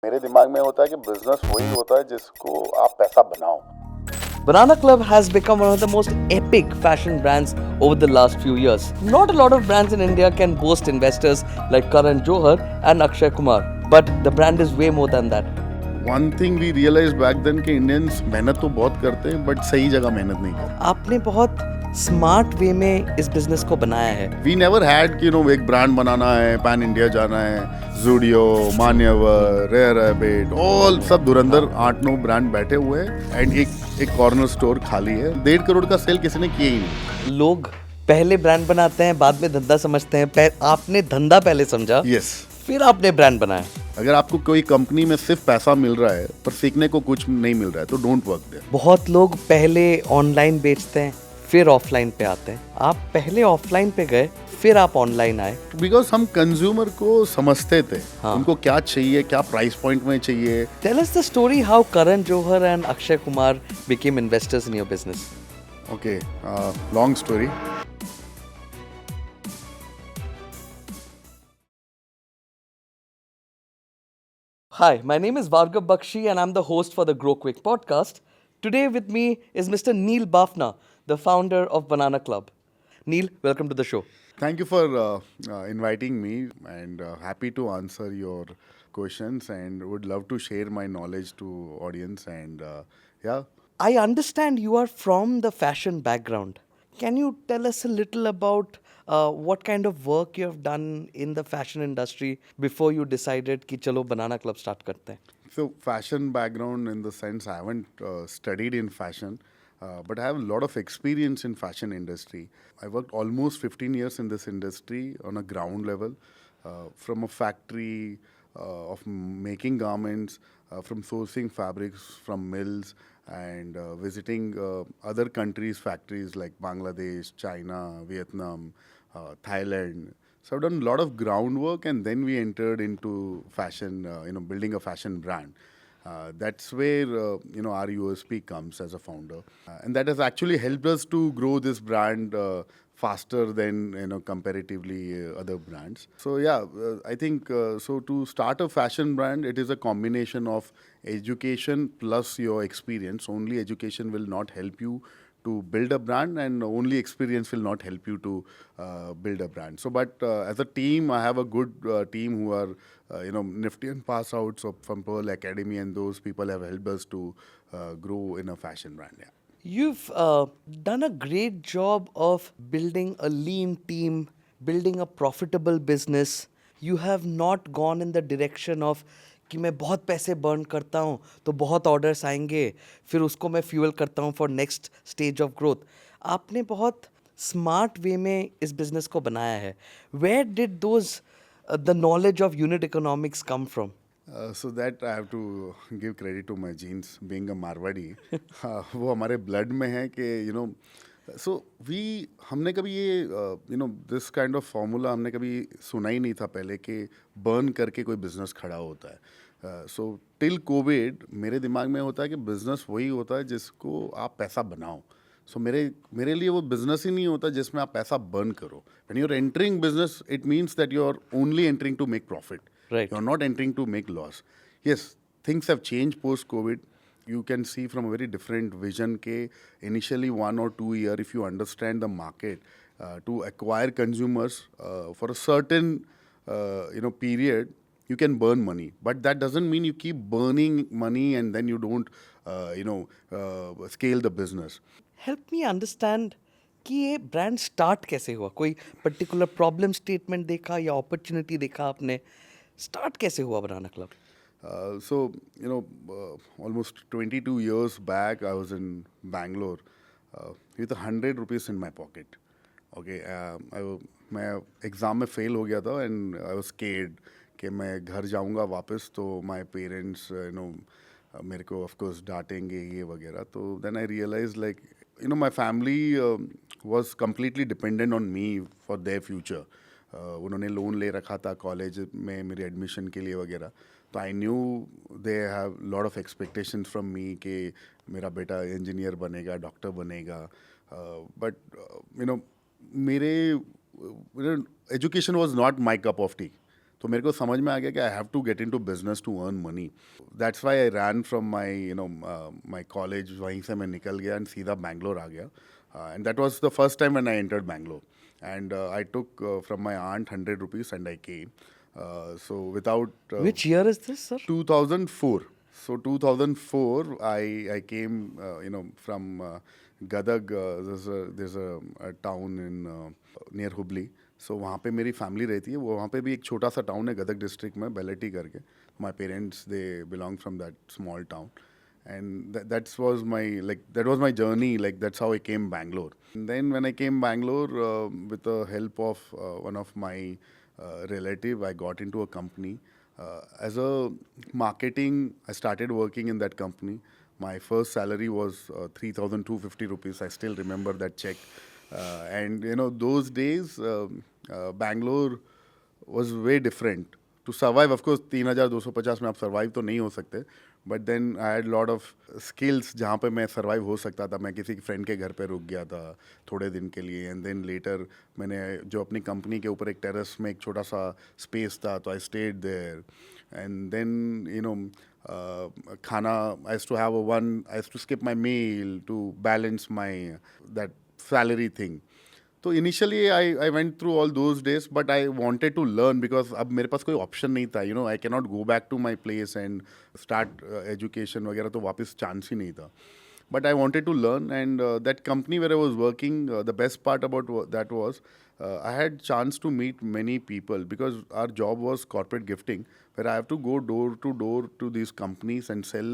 मेरे दिमाग में होता है कि बिजनेस वही होता है जिसको आप पैसा बनाओ। Banana Club has become one of the most epic fashion brands over the last few years. Not a lot of brands in India can boast investors like Karan Johar and Akshay Kumar, but the brand is way more than that. One thing we realize back then कि Indians मेहनत तो बहुत करते हैं but सही जगह मेहनत नहीं करते। आपने बहुत स्मार्ट वे में इस बिजनेस को बनाया है। वी नेवर हैड कि एक ब्रांड बनाना है, पैन इंडिया जाना है, जूडियो, मान्यवर, रेयर हैबिट, ऑल सब धुरंधर 8-9 ब्रांड बैठे हुए हैं एंड एक कॉर्नर स्टोर खाली है। 1.5 करोड़ का सेल किसी ने किया ही नहीं। लोग पहले ब्रांड बनाते हैं, बाद में धंधा समझते हैं। आपने धंधा पहले समझा, यस, फिर आपने ब्रांड बनाया। अगर आपको कोई कंपनी में सिर्फ पैसा मिल रहा है पर सीखने को कुछ नहीं मिल रहा है तो डोंट वर्क देयर। बहुत लोग पहले ऑनलाइन बेचते हैं, फिर ऑफलाइन पे आते हैं। आप पहले ऑफलाइन पे गए, फिर आप ऑनलाइन आए। बिकॉज हम कंज्यूमर को समझते थे, हाँ। उनको क्या चाहिए, क्या प्राइस पॉइंट में चाहिए। Tell us the story how Karan Johar and Akshay Kumar became investors in your business. Okay, long story. Hi, my name is Vargav Bakshi and I'm the host for the Grow Quick podcast. Today with me is Mr. Neil Bafna, the founder of Banana Club. Neil, welcome to the show. Thank you for inviting me and happy to answer your questions and would love to share my knowledge to audience and yeah. I understand you are from the fashion background. Can you tell us a little about what kind of work you have done in the fashion industry before you decided कि चलो Banana Club start करते हैं? So fashion background in the sense I haven't studied in fashion, but I have a lot of experience in fashion industry. I worked almost 15 years in this industry on a ground level, from a factory of making garments, from sourcing fabrics from mills and visiting other countries' factories like Bangladesh, China, Vietnam, Thailand. So I've done a lot of groundwork, and then we entered into fashion. Building a fashion brand. That's where our USP comes as a founder, and that has actually helped us to grow this brand faster than comparatively other brands. So yeah, I think so. To start a fashion brand, it is a combination of education plus your experience. Only education will not help you to build a brand, and only experience will not help you to build a brand. So, but as a team, I have a good team who are nifty and pass outs from Pearl Academy, and those people have helped us to grow in a fashion brand. Yeah. You've done a great job of building a lean team, building a profitable business. You have not gone in the direction of कि मैं बहुत पैसे burn करता हूँ तो बहुत orders आएंगे, फिर उसको मैं फ्यूल करता हूँ for next stage of growth. आपने बहुत स्मार्ट वे में इस बिजनेस को बनाया है। Where did those the knowledge of unit economics come from? So that I have to give credit to my genes, being a Marwadi. वो हमारे blood में है कि so हमने कभी ये this kind of formula हमने कभी सुना ही नहीं था पहले कि burn करके कोई business खड़ा होता है। So till COVID मेरे दिमाग में होता है कि business वही होता है जिसको आप पैसा बनाओ। So मेरे लिए वो business ही नहीं होता जिसमें आप पैसा burn करो। When you're entering business, it means that you're only entering to make profit. Right. You're not entering to make loss. Yes, things have changed post-COVID. You can see from a very different vision ke initially 1 or 2 year, if you understand the market, to acquire consumers for a certain period, you can burn money. But that doesn't mean you keep burning money and then you don't scale the business. Help me understand कि ये brand start कैसे हुआ। कोई particular problem statement देखा या opportunity देखा आपने? Start कैसे हुआ बनाना club? Almost 22 years back, I was in Bangalore with 100 rupees in my pocket. Okay, मैं एग्ज़ाम में फेल हो गया था एंड आई वाज स्केर्ड कि मैं घर जाऊंगा वापस तो माय पेरेंट्स मेरे को ऑफ कोर्स डांटेंगे ये वगैरह। तो then I realize like my family was completely dependent on me for their future. उन्होंने लोन ले रखा था कॉलेज में मेरे एडमिशन के लिए वगैरह। तो I knew they have lot of expectation from me कि मेरा बेटा इंजीनियर बनेगा, डॉक्टर बनेगा। बट मेरे education was not my cup of tea. तो मेरे को समझ में आ गया कि I have to get into business to earn money. That's why I ran from my my college. वहीं से मैं निकल गया एंड सीधा बैंगलोर आ गया. And that was the first time when I entered Bangalore. And I took from my aunt 100 rupees and I came. So without Which year is this, sir? 2004. So 2004, I came, from Gadag. There's a town in near Hubli. So वहाँ पे मेरी family रहती है. वो वहाँ पे भी एक छोटा सा टाउन है गदग डिस्ट्रिक्ट में, बेलेटी करके. My parents, they belong from that small town. And that was my journey. Like that's how I came Bangalore. And then when I came Bangalore, with the help of one of my relative, I got into a company. As a marketing, I started working in that company. My first salary was 3,250 rupees. I still remember that check. And those days, Bangalore was way different. To survive, of course, 3,250 में आप survive तो नहीं हो सकते. But then I had lot of skills जहाँ पे मैं survive हो सकता था. मैं किसी friend के घर पे रुक गया था थोड़े दिन के लिए. And then later मैंने जो अपनी company के ऊपर एक terrace में एक छोटा सा space था, तो I stayed there. And then खाना, I used to skip my meal to balance my that salary thing. तो initially I went through all those days, but I wanted to learn because अब मेरे पास कोई option नहीं था. I can not go back to my place and start education वगैरह, तो वापस चांस ही नहीं था. But I wanted to learn, and that company where I was working, the best part about that was I had chance to meet many people because our job was corporate gifting, where I have to go door to these companies and sell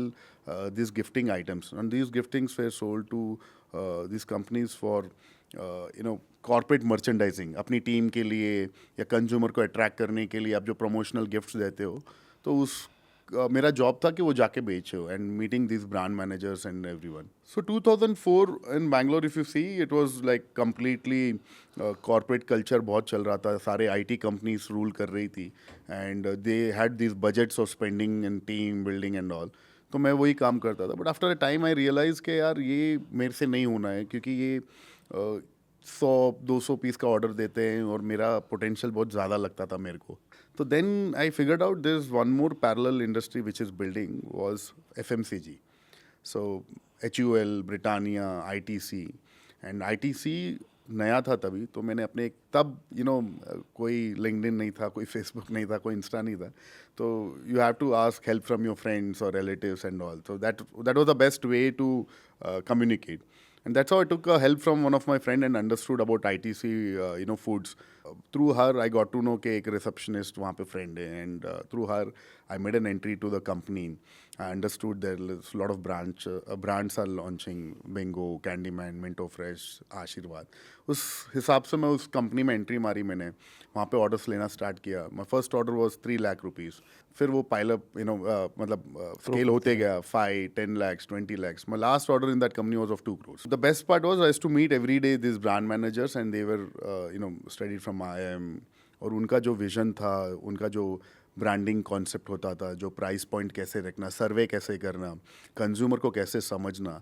these gifting items. And these giftings were sold to these companies for corporate merchandising. अपनी team के लिए या consumer को attract करने के लिए आप जो प्रमोशनल गिफ्ट्स देते हो, तो उस मेरा जॉब था कि वो जाके बेचो and meeting this brand managers and everyone. So 2004 in Bangalore, if you see, it was like completely corporate culture बहुत चल रहा था. सारे आईटी कंपनीज रूल कर रही थी and they had this budgets of spending and team building and all. तो मैं वही काम करता था. But after a time I realize कि यार ये मेरे से नहीं होना है, क्योंकि ये 100-200 पीस का ऑर्डर देते हैं और मेरा पोटेंशियल बहुत ज़्यादा लगता था मेरे को. तो then I figured out there is one more parallel industry which is building, was FMCG. So HUL, Britannia, ITC. And ITC नया था तभी, तो मैंने अपने तब कोई लिंक्डइन नहीं था, कोई फेसबुक नहीं था, कोई इंस्टा नहीं था. तो you have to ask help from your friends और relatives and all. So that was the best way to communicate. And that's how I took help from one of my friend and understood about ITC, foods. Through her, I got to know कि एक receptionist वहाँ पे friend है, and through her, I made an entry to the company. I understood there's a lot of brands are launching, Bingo, Candyman, Minto Fresh, Ashirwad. उस हिसाब से मैं उस कंपनी में एंट्री मारी. मैंने वहाँ पे ऑर्डर्स लेना स्टार्ट किया. My first order was 3 lakh rupees. फिर वो पाइलअप मतलब स्केल होते गया 5-10 lakhs, 20 lakhs. My last order in that company was of 2 crores. The best part was I used to meet every day these brand managers, and they were studied from IIM. और उनका जो vision था, उनका जो branding concept होता था, जो price point कैसे रखना, सर्वे कैसे करना, कंज्यूमर को कैसे समझना,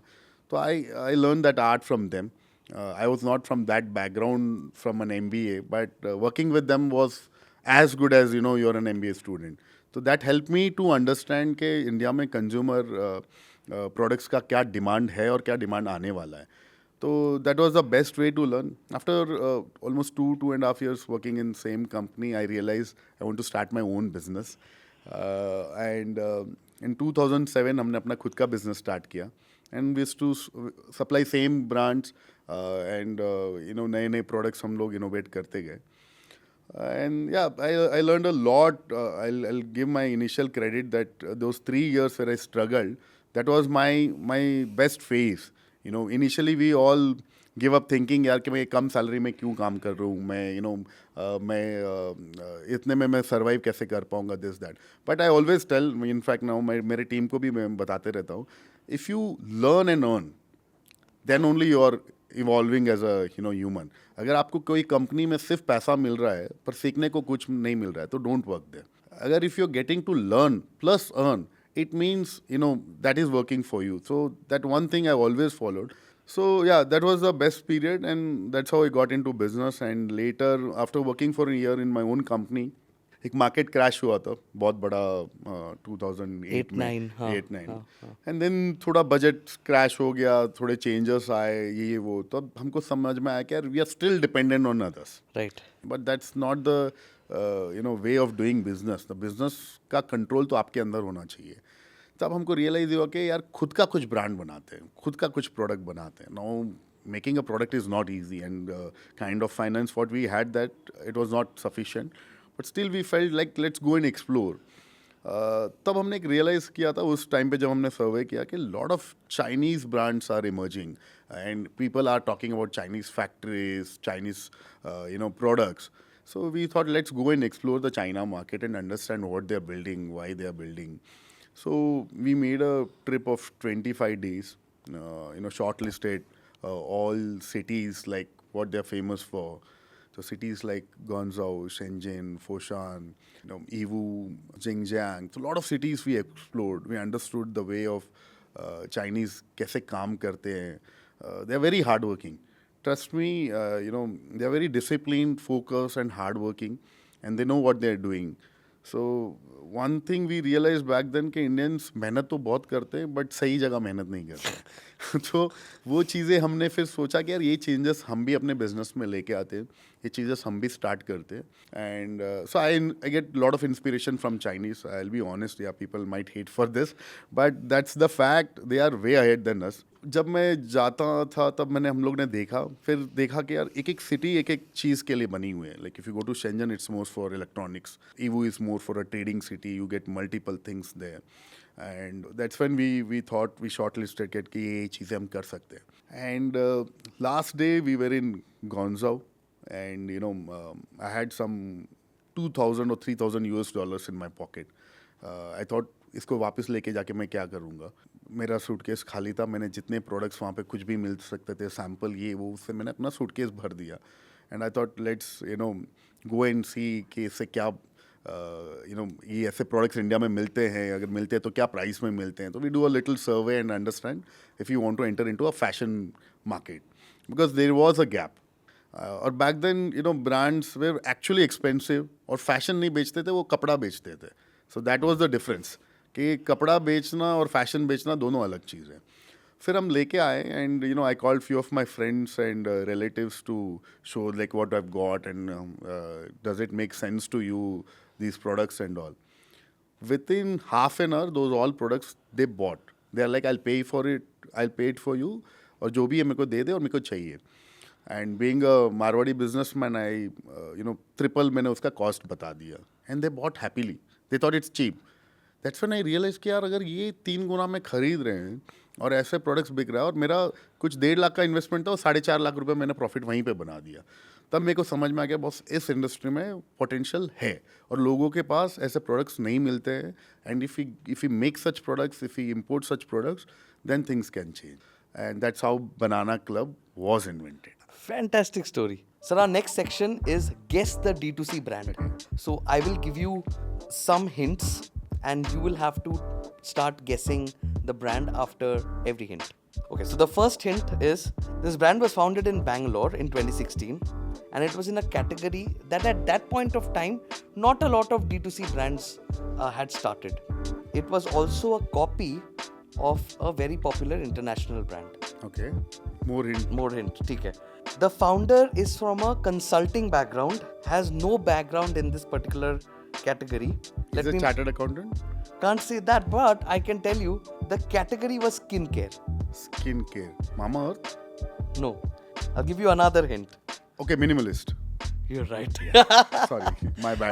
तो I learn that art from them. I was not from that background from an MBA, but working with them was as good as you're an MBA student. So that helped me to understand कि India में consumer products का क्या demand है और क्या demand आने वाला है. तो that was the best way to learn. After almost 2.5 years working in same company, I realized I want to start my own business. And in 2007 हमने अपना खुद का business start किया. And we used to supply same brands and नए नए products हम लोग innovate करते गए. And yeah, I learned a lot. I'll give my initial credit that those 3 years where I struggled, that was my best phase. Initially we all give up thinking यार कि मैं कम salary में क्यों काम कर रहा हूँ, मैं इतने में मैं सर्वाइव कैसे कर पाऊँगा, this that. But I always tell, in fact now मेरे टीम को भी मैं बताते रहता हूँ, if you learn and earn, then only you are evolving as a human. अगर आपको कोई कंपनी में सिर्फ पैसा मिल रहा है पर सीखने को कुछ नहीं मिल रहा है, तो डोंट वर्क देयर. अगर if you are getting to learn plus earn, it means that is working for you. So that one thing I always followed. So yeah, that was the best period, and that's how I got into business. And later, after working for a year in my own company, एक market crash हुआ था बहुत बड़ा 2008 8, में 9, हाँ, 8-9 हाँ, हाँ. And then थोड़ा बजट क्रैश हो गया, थोड़े चेंजेस आए, ये वो, तो अब हमको समझ में आया कि यार we are still dependent on others, Right. But that's not the way of doing business. The business का कंट्रोल तो आपके अंदर होना चाहिए. तब हमको रियलाइज हुआ कि यार खुद का कुछ ब्रांड बनाते हैं, खुद का कुछ प्रोडक्ट बनाते हैं. Now making a product is not easy and kind of finance what we had that it was not sufficient, but still we felt like let's go and explore. तब हमने एक रियलाइज़ किया था उस टाइम पे जब हमने सर्वे किया कि lot of Chinese brands are emerging and people are talking about Chinese factories, Chinese products. So we thought let's go and explore the China market and understand what they're building, why they're building. So we made a trip of 25 days, shortlisted all cities like what they're famous for. So cities like Guangzhou, Shenzhen, Foshan, Yiwu, Xinjiang. So a lot of cities we explored. We understood the way of Chinese कैसे काम करते हैं. They're very hardworking. Trust me, they are very disciplined, focused, and hardworking, and they know what they are doing. So one thing we realized back then कि Indians मेहनत तो बहुत करते हैं but सही जगह मेहनत नहीं करते. तो वो चीज़ें हमने फिर सोचा कि यार ये चेंजेस हम भी अपने बिजनेस में लेके आते हैं, ये चीज़ेस हम भी स्टार्ट करते हैं. And so I get lot of inspiration from Chinese. I will be honest, yeah people might hate for this but that's the fact, they are way ahead than us. जब मैं जाता था तब हम लोग ने देखा, फिर देखा कि यार एक एक सिटी एक एक चीज़ के लिए बनी हुई है. Like if you go to Shenzhen it's more for electronics, Yiwu is more for a trading city, you get multiple things there. And that's when we thought we shortlisted कि ये चीज़ें हम कर सकते हैं. And last day we were in Guangzhou and I had some 2,000 or 3,000 US dollars in my pocket. I thought इसको वापस लेके जाके मैं क्या करूँगा. मेरा सूटकेस खाली था, मैंने जितने प्रोडक्ट्स वहाँ पे कुछ भी मिल सकते थे, सैम्पल ये वो, उससे मैंने अपना सूटकेस भर दिया. And I thought let's go and see कि इससे क्या ये ऐसे प्रोडक्ट्स इंडिया में मिलते हैं, अगर मिलते हैं तो क्या प्राइस में मिलते हैं. तो we do a little survey and understand if you want to enter into a fashion market because there was a gap. और back then brands were actually expensive और फैशन नहीं बेचते थे, वो कपड़ा बेचते थे. So that was the difference कि कपड़ा बेचना और फैशन बेचना दोनों अलग चीज़ है. फिर हम लेके आए and I called few of my friends and relatives to show like what I have got and does it make sense to you these products and all. Within half an hour, those all products they bought. They are like, I'll pay for it, I'll pay it for you, और जो भी है मेरे को दे दे और मेरे को चाहिए. And being a Marwadi businessman, I triple मैंने उसका cost बता दिया. And they bought happily. They thought it's cheap. That's when I realized कि यार अगर ये 3 गुना में खरीद रहे हैं और ऐसे प्रोडक्ट्स बिक रहा है और मेरा कुछ 1.5 लाख का इन्वेस्टमेंट था और 4.5 लाख रुपए मैंने प्रॉफिट वहीं पे बना दिया. तब मेरे को समझ में आ गया बॉस इस इंडस्ट्री में पोटेंशियल है और लोगों के पास ऐसे प्रोडक्ट्स नहीं मिलते हैं. And if you make such products, if you import such products, then things can change. And that's how Banana Club was invented. Fantastic story. Sir, our next section is guess the D2C brand. So I will give you some hints and you will have to start guessing the brand after every hint. Okay, so the first hint is this brand was founded in Bangalore in 2016 and it was in a category that at that point of time not a lot of D2C brands had started. It was also a copy of a very popular international brand. Okay. More hint. ठीक है. The founder is from a consulting background, has no background in this particular category. Is a chartered accountant? Can't say that, but I can tell you the category was skincare. Skincare. Mama Earth? No. I'll give you another hint. Okay, minimalist. You're right. Sorry, my bad.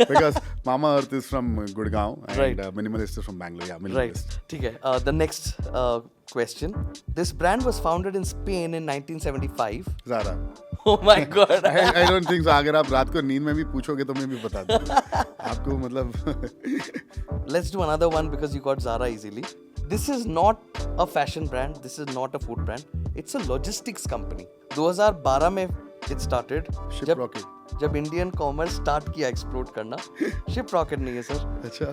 Because Mama Earth is from Gurgaon and Right. Minimalist is from Bangalore. Yeah, Right. Minimalist. ठीक है. The next question. This brand was founded in Spain in 1975. Zara. Oh my God. I don't think so. अगर आप रात को नींद में भी पूछोगे तो मैं भी बता दूंगा. आपको मतलब. Let's do another one because you got Zara easily. This is not a fashion brand. This is not a food brand. It's a logistics company. 2012 में it started. Shiprocket. जब इंडियन कॉमर्स स्टार्ट किया explore करना. Ship rocket नहीं है sir. अच्छा.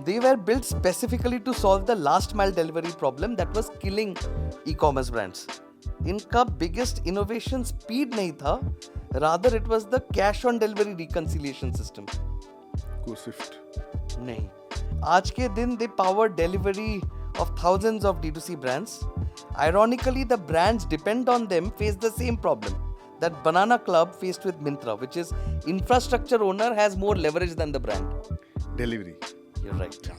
They were built specifically to solve the last mile delivery problem that was killing e-commerce brands. इनका biggest innovation speed नहीं था, rather it was the cash on delivery reconciliation system. आपको Swift नहीं, आज के दिन they power delivery of thousands of D2C brands. Ironically, the brands depend on them face the same problem that Banana Club faced with Myntra, which is infrastructure owner has more leverage than the brand. Delivery. You're right.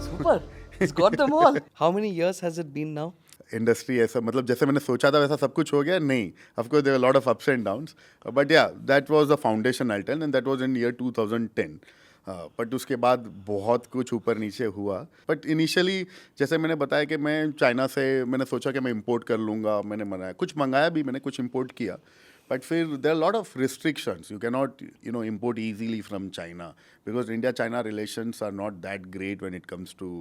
Super. It's got them all. How many years has it been now? Industry ऐसा मतलब जैसे मैंने सोचा था वैसा सब कुछ हो गया नहीं. Of course there are lot of ups and downs, but yeah that was the foundation I tell, and that was in year 2010. But उसके बाद बहुत कुछ ऊपर नीचे हुआ. बट इनिशियली जैसे मैंने बताया कि मैं चाइना से मैंने सोचा कि मैं इंपोर्ट कर लूँगा. मैंने मंगाया, कुछ मंगाया भी मैंने, कुछ इंपोर्ट किया. बट फिर there are lot of restrictions. You can not import easily from China because India China relations are not that great when it comes to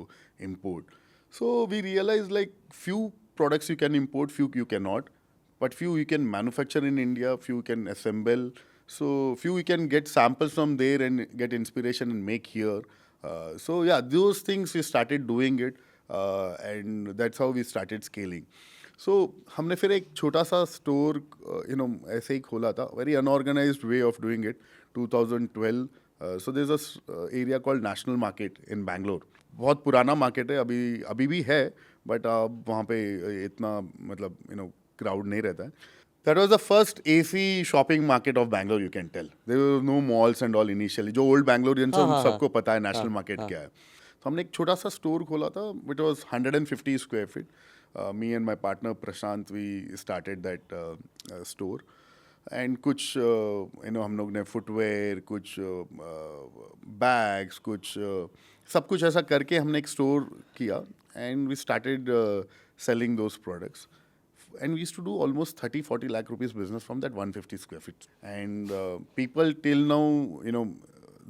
import. So we realized like few products you can import, few you cannot, but few you can manufacture in India, few you can assemble. So few you can get samples from there and get inspiration and make here. So yeah, those things we started doing it, and that's how we started scaling. So हमने फिर एक छोटा सा store ऐसे ही खोला था. Very unorganized way of doing it. 2012. So there's a area called National Market in Bangalore. बहुत पुराना मार्केट है, अभी भी है, बट अब वहाँ पे इतना मतलब क्राउड नहीं रहता है. That was the first AC shopping market of Bangalore, you can tell. There were no malls and all initially. जो ओल्ड बैंगलोरियंस हैं सबको पता है नेशनल मार्केट क्या है. तो हमने एक छोटा सा स्टोर खोला था. It was 150 square feet. Me and my partner Prashant, we started that store. And कुछ हम लोग ने फुटवेयर, कुछ बैग्स, कुछ सब कुछ ऐसा करके हमने एक स्टोर किया. And we started selling those products. And we used to do almost 30-40 lakh rupees business from that 150 square feet. And people till now,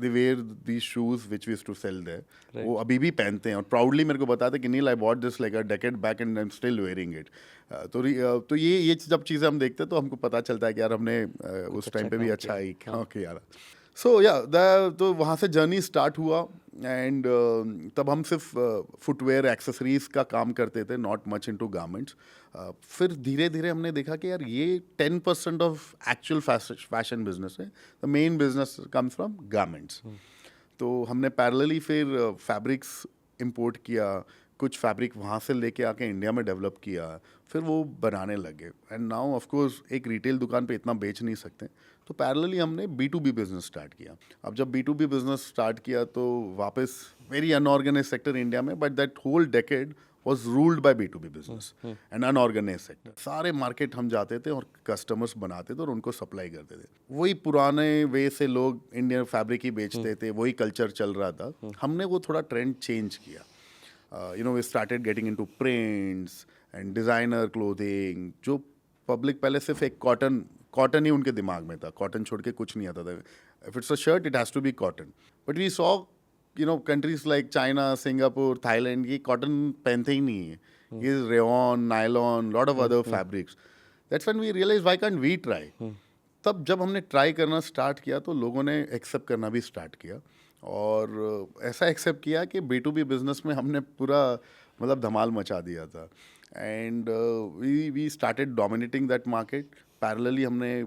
they wear these shoes which we used to sell there. वो अभी भी पहनते हैं और proudly मेरे को बताते कि नील, I bought this like a decade back and I'm still wearing it. तो ये जब चीज़ें हम देखते हैं तो हमको पता चलता है कि यार हमने उस टाइम पे भी अच्छा ही किया. सो या तो वहाँ से जर्नी स्टार्ट हुआ. एंड तब हम सिर्फ फुटवेयर एक्सेसरीज का काम करते थे, नॉट मच इनटू गारमेंट्स. फिर धीरे धीरे हमने देखा कि यार ये 10% ऑफ एक्चुअल फैशन बिजनेस है. The main business comes from garments. तो हमने पैरेलली फिर फैब्रिक्स इंपोर्ट किया, कुछ फैब्रिक वहाँ से लेके आके इंडिया में डेवलप किया, फिर वो बनाने लगे. एंड नाउ ऑफ कोर्स एक रिटेल दुकान पे इतना बेच नहीं सकते, तो पैरेलली हमने B2B बिजनेस स्टार्ट किया. अब जब B2B बिजनेस स्टार्ट किया तो वापस वेरी अनऑर्गेनाइज सेक्टर इंडिया में, but that whole decade was ruled by B2B business and unorganized sector. सारे मार्केट हम जाते थे और कस्टमर्स बनाते थे और उनको सप्लाई करते थे. वही पुराने वे से लोग इंडियन फैब्रिक ही बेचते थे, वही कल्चर चल रहा था. हमने वो थोड़ा ट्रेंड चेंज किया. We started getting into prints and designer clothing. जो पब्लिक पहले सिर्फ एक कॉटन ही उनके दिमाग में था, कॉटन छोड़ के कुछ नहीं आता था. If it's a shirt it has to be cotton. But we saw countries like China, Singapore, Thailand, ये कॉटन पहनते ही नहीं है. ये rayon, nylon, lot of other fabrics. That's when we realize why can't we try. तब जब हमने try करना स्टार्ट किया तो लोगों ने एक्सेप्ट करना भी स्टार्ट किया. और ऐसा एक्सेप्ट किया कि B2B बिजनेस में हमने पूरा मतलब धमाल मचा दिया था. And we started dominating that market. Parallelly हमने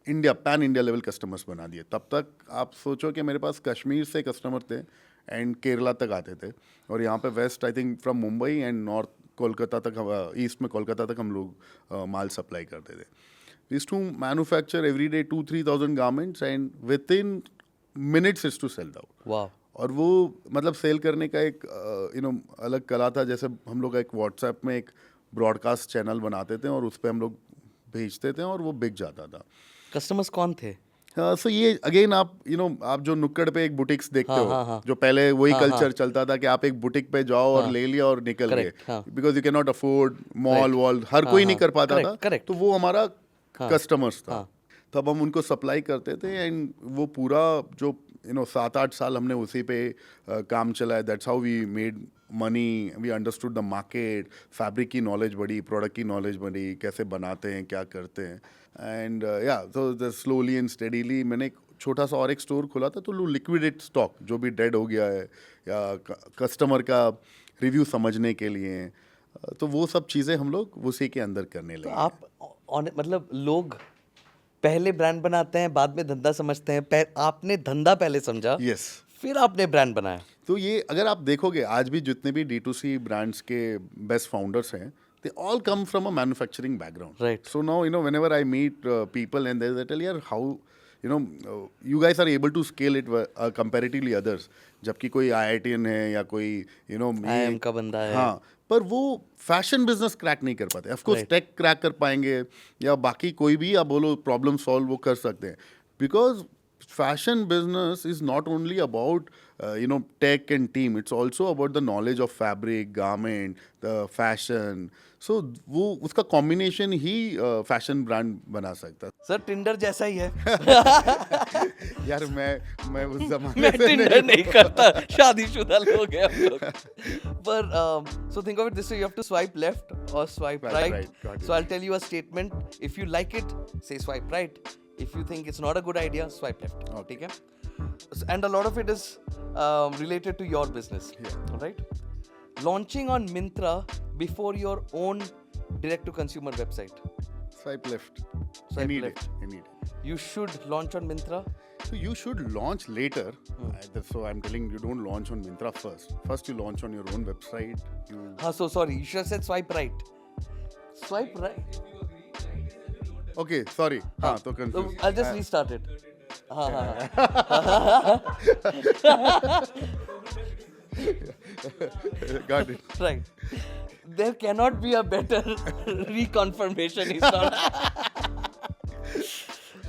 पैन इंडिया लेवल कस्टमर्स बना दिए. तब तक आप सोचो कि मेरे पास कश्मीर से कस्टमर थे एंड केरला तक आते थे, और यहाँ पे west I think from Mumbai and north Kolkata तक, ईस्ट में कोलकाता तक हम लोग माल सप्लाई करते थे. We used to manufacture every day 2,000-3,000 garments and with in minutes is to sell out. वाह. और वो मतलब सेल करने का एक अलग कला था. जैसे हम लोग एक व्हाट्सएप में एक ब्रॉडकास्ट चैनल बनाते थे और उस पर हम लोग भेजते थे और वो बिक जाता था. कस्टमर्स कौन थे? सो ये अगेन आप जो नुक्कड़ पे एक बुटिक्स देखते हो, जो पहले वही कल्चर चलता था कि आप एक बुटिक पे जाओ और ले लिया और निकल गए, because you can not afford mall वॉल, हर कोई नहीं कर पाता था. तो वो हमारा कस्टमर्स था. तब हम उनको सप्लाई करते थे एंड वो पूरा जो 7-8 साल हमने उसी पे काम चलाया. That's how we made money. We understood the market. Fabric की नॉलेज बढ़ी, प्रोडक्ट की नॉलेज बढ़ी, कैसे बनाते हैं, क्या करते हैं. एंड तो स्लोली एंड स्टेडीली मैंने एक छोटा सा और एक स्टोर खोला था. तो लिक्विडेट स्टॉक जो भी डेड हो गया है या कस्टमर का रिव्यू समझने के लिए, तो वो सब चीज़ें हम लोग उसी के अंदर करने लगे. आप मतलब लोग पहले ब्रांड बनाते हैं, बाद में धंधा समझते हैं। आपने धंधा पहले समझा, यस। फिर आपने ब्रांड बनाया। तो ये अगर आप देखोगे आज भी जितने भी D2C ब्रांड्स के बेस्ट फाउंडर्स हैं, they all come from a manufacturing background. Right. So now, whenever I meet people and they tell, यार how, you guys are able to scale it comparatively others. जबकि कोई IITian है या कोई, IIM का बंदा है। हाँ, पर वो फैशन बिजनेस क्रैक नहीं कर पाते। ऑफकोर्स टेक क्रैक कर पाएंगे या बाकी कोई भी आप बोलो प्रॉब्लम सॉल्व वो कर सकते हैं, because fashion business is not only about tech and team, it's also about the knowledge of fabric, garment, the fashion. So वो उसका combination ही fashion brand बना सकता है। सर टिंडर जैसा ही है। यार मैं उस जमाने मैं से टिंडर नहीं करता, शादीशुदा लोग हैं हम लोग। पर so think of it this way, you have to swipe left or swipe Right, right. right, got it. So I'll tell you a statement. If you like it, say swipe right. If you think it's not a good idea, swipe left. Okay. ठीक है? And a lot of it is related to your business. Yeah. Right? Launching on Myntra before your own direct-to-consumer website. swipe left. Swipe Any day, left. any day. You should launch on Myntra. So you should launch later. So I'm telling you, don't launch on Myntra first. First you launch on your own website. So sorry, you should have said swipe right. Swipe right. Okay, sorry. हाँ तो So confused. I'll just restart it. हाँ हाँ Got it. right. There cannot be a better reconfirmation. Is not.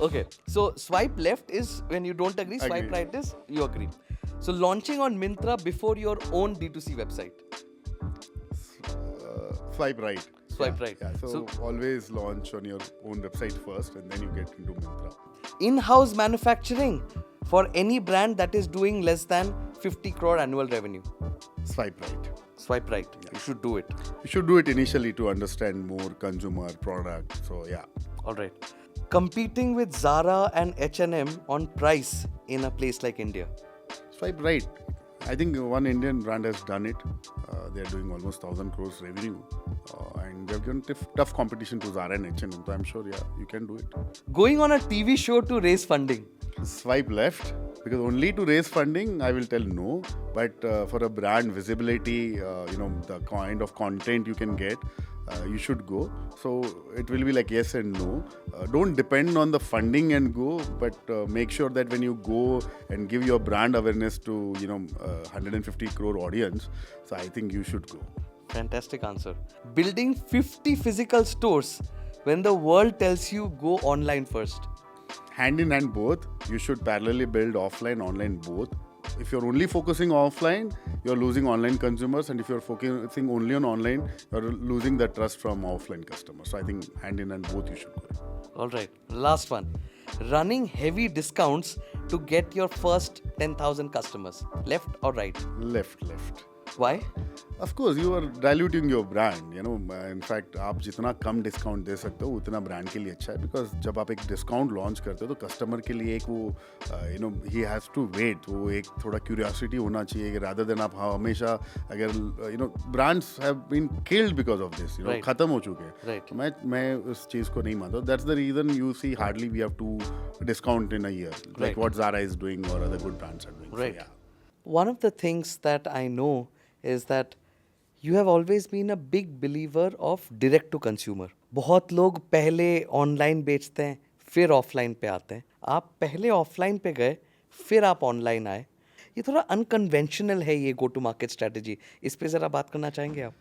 Okay, so swipe left is when you don't agree. Swipe Agree. right is you agree. So launching on Myntra before your own D2C website. Swipe right. Swipe Yeah, right. Yeah. So always launch on your own website first, and then you get into Myntra. In-house manufacturing for any brand that is doing less than 50 crore annual revenue. Swipe right. Swipe right. You should do it. You should do it initially to understand more consumer product. So yeah. All right. Competing with Zara and H&M on price in a place like India. Swipe right. I think one Indian brand has done it. They are doing almost 1,000 crores revenue, and they've given tough competition to Zara and H&M. So I'm sure, yeah, you can do it. Going on a TV show to raise funding. Swipe left, because only to raise funding I will tell no, but for a brand visibility, the kind of content you can get, you should go. So it will be like yes and no. Don't depend on the funding and go, but make sure that when you go and give your brand awareness to 150 crore audience, so I think you should go. Fantastic answer. Building 50 physical stores when the world tells you go online first. Hand in hand both. You should parallelly build offline, online both. If you're only focusing offline, you're losing online consumers, and if you're focusing only on online, you're losing the trust from offline customers. So I think hand in hand both you should go. All right. Last one. Running heavy discounts to get your first 10,000 customers. Left or right? Left. Why? Of course, you are diluting your brand. In fact, आप जितना कम discount दे सकते हो उतना brand के लिए अच्छा है, because जब आप एक डिस्काउंट लॉन्च करते हो तो कस्टमर के लिए एक वो ही हैज़ टू वेट, वो एक थोड़ा क्यूरियोसिटी होना चाहिए कि रादर देन आप हमेशा अगर brands have been killed because of this, Right. खत्म हो चुके हैं. Right. मैं उस चीज़ को नहीं मानता. That's the reason you see hardly we have to discount in a year, like Right. व्हाट Zara is doing or other good brands are doing. So, Right. yeah. One of the things that I know is that you have always been a big believer of direct to consumer. बहुत लोग पहले online बेचते हैं फिर offline पे आते हैं. आप पहले ऑफलाइन पे गए फिर आप ऑनलाइन आए. ये थोड़ा अनकन्वेंशनल है ये गो टू मार्केट स्ट्रेटजी. इस पे ज़रा बात करना चाहेंगे आप?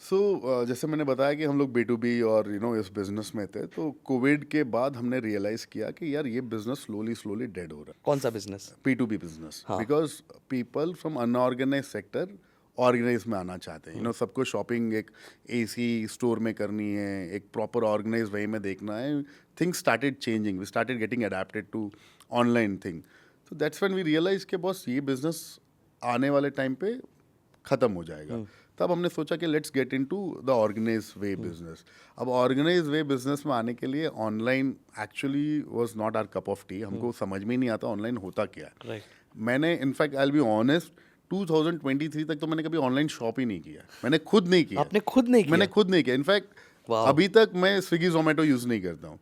सो जैसे मैंने बताया कि हम लोग B2B और इस बिजनेस में थे, तो कोविड के बाद हमने रियलाइज़ किया कि यार ये बिजनेस स्लोली डेड हो रहा है. कौन सा बिजनेस? P2B बिजनेस, हाँ. Because people from unorganized sector organized में आना चाहते हैं. सबको शॉपिंग एक AC स्टोर में करनी है, एक प्रॉपर ऑर्गेनाइज वे में देखना है. Things started changing, we started getting adapted to online thing. So that's when we realize के बॉस ये बिजनेस आने वाले टाइम पे ख़त्म हो जाएगा. तब हमने सोचा कि let's get into the organized way business. अब ऑर्गेनाइज वे बिजनेस में आने के लिए online actually was not our cup of tea. हमको समझ में ही नहीं आता ऑनलाइन होता क्या है. Right. मैंने in fact I will be honest, 2023 तक तो मैंने कभी ऑनलाइन शॉप ही नहीं किया. मैंने खुद नहीं किया. आपने खुद नहीं किया? मैंने खुद नहीं किया. In fact Wow. अभी तक मैं स्विगी जोमेटो यूज़ नहीं करता हूँ.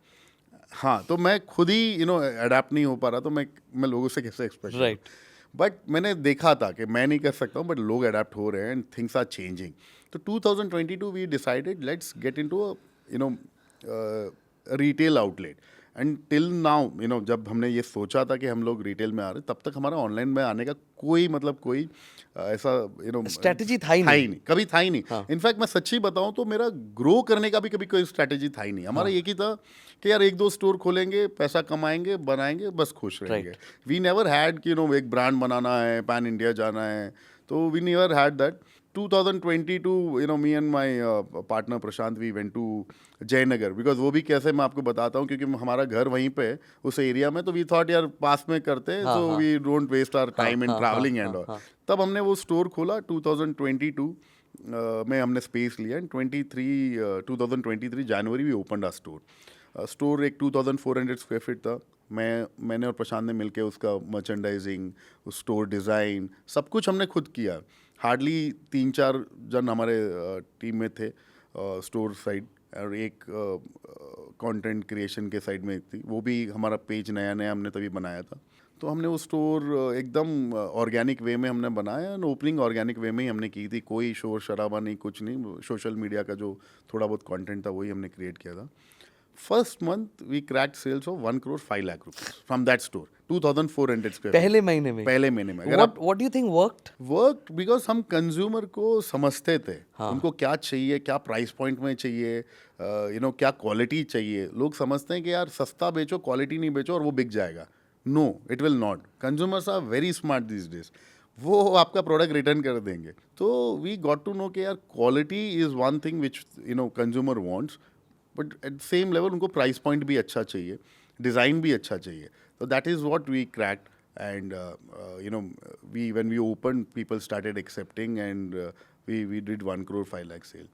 हाँ, तो मैं खुद ही अडेप्ट नहीं हो पा रहा, तो मैं लोगों से कैसे एक्सपेक्ट करूँ? Right. बट मैंने देखा था कि मैं नहीं कर सकता हूँ, बट लोग अडेप्ट हो रहे हैं एंड थिंग्स आर चेंजिंग. तो 2022 we decided let's get into retail outlet. And till now जब हमने ये सोचा था कि हम लोग रिटेल में आ रहे हैं, तब तक हमारा ऑनलाइन में आने का कोई ऐसा Strategy था ही नहीं. कभी था ही नहीं. हाँ. इनफैक्ट मैं सच्ची बताऊं तो मेरा ग्रो करने का भी कभी कोई स्ट्रैटेजी था ही नहीं. हमारा एक ही था कि यार 1-2 स्टोर खोलेंगे, पैसा कमाएंगे, बनाएंगे, बस खुश रहेंगे. वी नेवर हैड कि एक ब्रांड बनाना है, पैन इंडिया जाना है. तो we never had that. 2022 me and my partner Prashant, we went to Jayanagar, because वो भी कैसे मैं आपको बताता हूँ, क्योंकि हमारा घर वहीं पे है उस एरिया में. तो वी थॉट यार पास में करते हैं, so we don't waste our time in travelling and all. तब हमने वो स्टोर खोला 2022 में हमने स्पेस लिया. And 2023 January we opened our store. Store एक 2400 स्क्वायर फीट था. मैंने और प्रशांत ने मिलके उसका मर्चेंडाइजिंग, उस स्टोर डिज़ाइन, सब कुछ हमने खुद किया. हार्डली 3-4 जन हमारे टीम में थे स्टोर साइड, और एक कंटेंट क्रिएशन के साइड में एक थी. वो भी हमारा पेज नया हमने तभी बनाया था. तो हमने वो स्टोर एकदम ऑर्गेनिक वे में हमने बनाया. एंड ओपनिंग ऑर्गेनिक वे में ही हमने की थी. कोई शोर शराबा नहीं, कुछ नहीं. सोशल मीडिया का जो थोड़ा बहुत कंटेंट था वही हमने क्रिएट किया था. First month we cracked sales of 1 crore 5 lakh rupees from that store. 2400 square. पहले महीने में. पहले महीने में. What do you think worked? Work because हम कंज्यूमर को समझते थे. उनको क्या चाहिए, क्या प्राइस पॉइंट में चाहिए, क्या क्वालिटी चाहिए. लोग समझते हैं कि यार सस्ता बेचो, क्वालिटी नहीं बेचो और वो बिक जाएगा. No, it will not. Consumers are very smart this days. वो आपका प्रोडक्ट रिटर्न कर देंगे. तो वी गॉट टू नो कि यार quality is one thing which consumer wants, but at same level उनको प्राइस पॉइंट भी अच्छा चाहिए, डिज़ाइन भी अच्छा चाहिए. तो that is what we cracked. And when we opened, people started accepting, and we did 1 crore 5 lakh sale.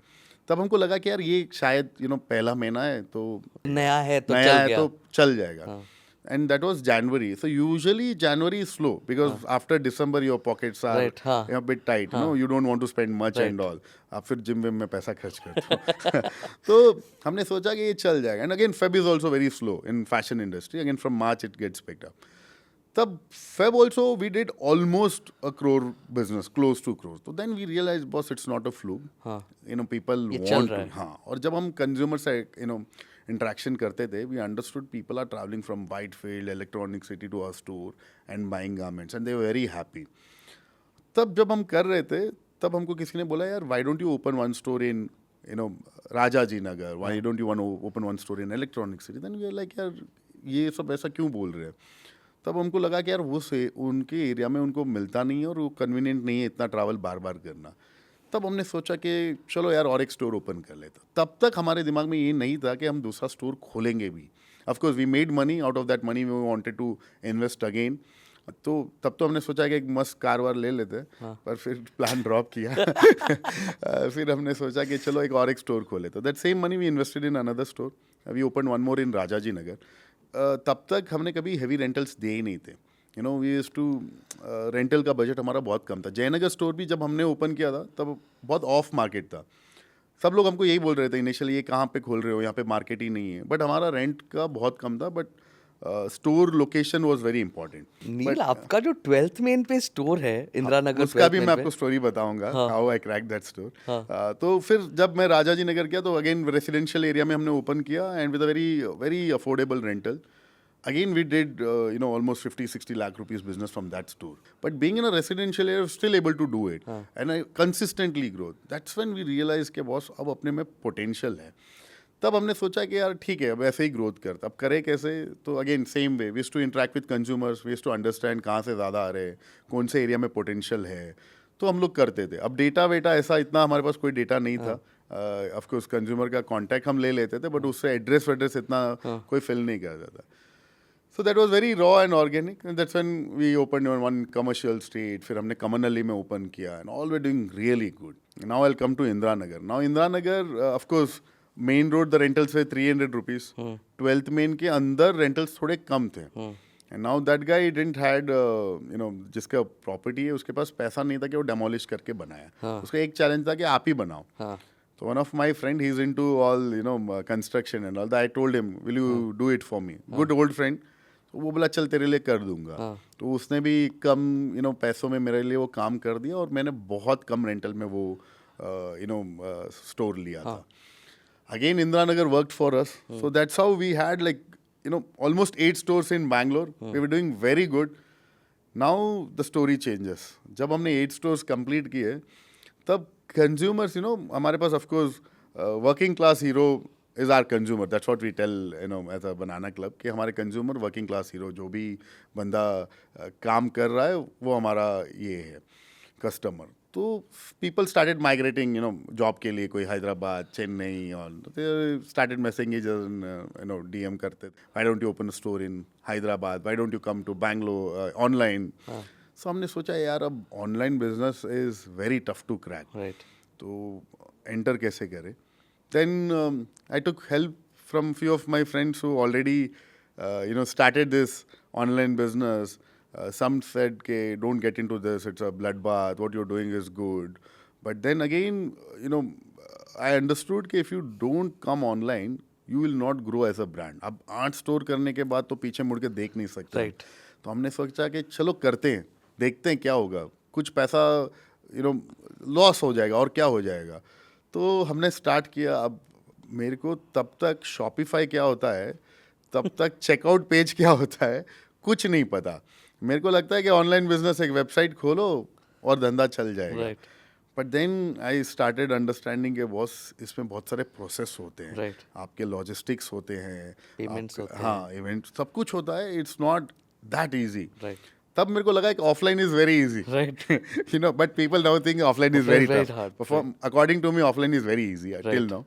तब हमको लगा कि यार ये शायद पहला महीना है तो नया है तो नया चल है गया. तो चल जाएगा. And that was January. So usually January is slow because after December your pockets are Right, a bit tight. You don't want to spend much and all. आप फिर जिम में पैसा खर्च करते हो. तो हमने सोचा कि ये चल जाएगा. And again Feb is also very slow in fashion industry. Again from March it gets picked up. तब Feb also we did almost a crore business, close to crore. तो then we realized, boss, it's not a fluke. People ये चल want रहा to. है. हाँ. और जब हम कंज्यूमर से interaction करते थे, we understood people are traveling from Whitefield, Electronic City to our store and buying garments, and they were very happy. तब जब हम कर रहे थे, तब हमको किसी ने बोला यार, why don't you open one store in Rajaji Nagar? Why don't you want to open one store in Electronic City? Then we were like यार ये सब ऐसा क्यों बोल रहे हैं. तब हमको लगा कि यार वो से उनके एरिया में उनको मिलता नहीं है और वो कन्वीनियंट नहीं है इतना ट्रैवल बार बार करना. तब हमने सोचा कि चलो यार और एक स्टोर ओपन कर लेते. तब तक हमारे दिमाग में ये नहीं था कि हम दूसरा स्टोर खोलेंगे भी. Of course we made money. Out of that money we wanted to invest again. तो तब तो हमने सोचा कि एक मस्त कार वार ले लेते. पर फिर प्लान ड्रॉप किया. फिर हमने सोचा कि चलो एक और एक स्टोर खोले. तो that same money we invested in another store. We open one more in Rajaji Nagar. तब तक हमने कभी हेवी रेंटल्स दिए ही नहीं थे. वी यूज टू रेंटल का बजट हमारा बहुत कम था. जयनगर स्टोर भी जब हमने ओपन किया था तब बहुत ऑफ मार्केट था. सब लोग हमको यही बोल रहे थे इनिशियली, ये कहाँ पे खोल रहे हो, यहाँ पे मार्केट ही नहीं है. बट हमारा रेंट का बहुत कम था. But store location was very important. Neel, आपका जो 12th मेन पे स्टोर है इंदिरा नगर, उसका भी मैं आपको स्टोरी बताऊंगा, how I crack that store. तो फिर जब मैं राजाजी नगर किया तो अगेन रेसिडेंशियल एरिया में हमने ओपन किया and with a very very affordable rental. Again, we did, almost 50-60 lakh rupees business from that store. But being in a residential area, still able to do it. And I consistently grow. That's when we realized कि boss अब अपने में potential है. तब हमने सोचा कि यार ठीक है, अब ऐसे ही ग्रोथ करते. अब करें कैसे? तो again same way, we to interact with consumers, we to understand कहाँ से ज़्यादा आ रहे हैं, कौन से एरिया में पोटेंशियल है. तो हम लोग करते थे. अब डेटा वेटा ऐसा इतना हमारे पास कोई डेटा नहीं था. ऑफकोर्स कंज्यूमर का कॉन्टैक्ट हम ले लेते थे, बट उससे एड्रेस वेड्रेस इतना कोई फिल नहीं करता था. So that was very raw and organic, and that's when we opened one commercial street. फिर हमने कमनअली में ओपन किया, and all were doing really good. Now I'll come to Indira Nagar. Now Indira Nagar, of course, main road the rentals were 300 rupees. 12th main के अंदर rentals थोड़े कम थे. And now that guy didn't had जिसका property है उसके पास पैसा नहीं था कि वो डेमोलिश करके बनाया. उसका एक चैलेंज था कि आप ही बनाओ. So one of my friend, he's into all construction and all that. I told him, will you do it for me? Good old friend. तो वो बोला चल तेरे लिए कर दूंगा. तो उसने भी कम पैसों में मेरे लिए वो काम कर दिया और मैंने बहुत कम रेंटल में वो स्टोर लिया था. Again, Indranagar worked for us. So that's how we had almost 8 stores in Bangalore. We were doing very good. Now the story changes. जब हमने 8 stores complete किए, तब consumers, हमारे पास of course working class hero is our consumer. That's what we tell, as a Banana Club, कि हमारे consumer working class hero, जो भी बंदा काम कर रहा है, वो हमारा ये है customer. तो people started migrating, job के लिए कोई हैदराबाद, चेन्नई और they started messaging us, DM करते. Why don't you open a store in Hyderabad? Why don't you come to Bangalore online? So हमने सोचा यार अब online business is very tough to crack. Right. तो enter कैसे करें? Then I took help from few of my friends who already, started this online business. Some said, "Okay, don't get into this. It's a bloodbath. What you're doing is good." But then again, I understood that if you don't come online, you will not grow as a brand. अब 8 store करने के बाद तो पीछे मुड़ के देख नहीं सकते. Right. तो हमने सोचा कि चलो करते हैं, देखते हैं क्या होगा. कुछ पैसा लॉस हो जाएगा और क्या हो जाएगा. तो हमने स्टार्ट किया. अब मेरे को तब तक शॉपिफाई क्या होता है, तब तक चेकआउट पेज क्या होता है, कुछ नहीं पता. मेरे को लगता है कि ऑनलाइन बिजनेस एक वेबसाइट खोलो और धंधा चल जाएगा. Right. But then I started understanding के बॉस इसमें बहुत सारे प्रोसेस होते हैं. Right. आपके लॉजिस्टिक्स होते हैं, Payments होते हैं. हाँ इवेंट सब कुछ होता है. It's not that easy. Right. तब मेरे को लगा कि offline is very easy. Right. But people now think offline is very Very tough. hard. According to me, offline is very easy till Right. now.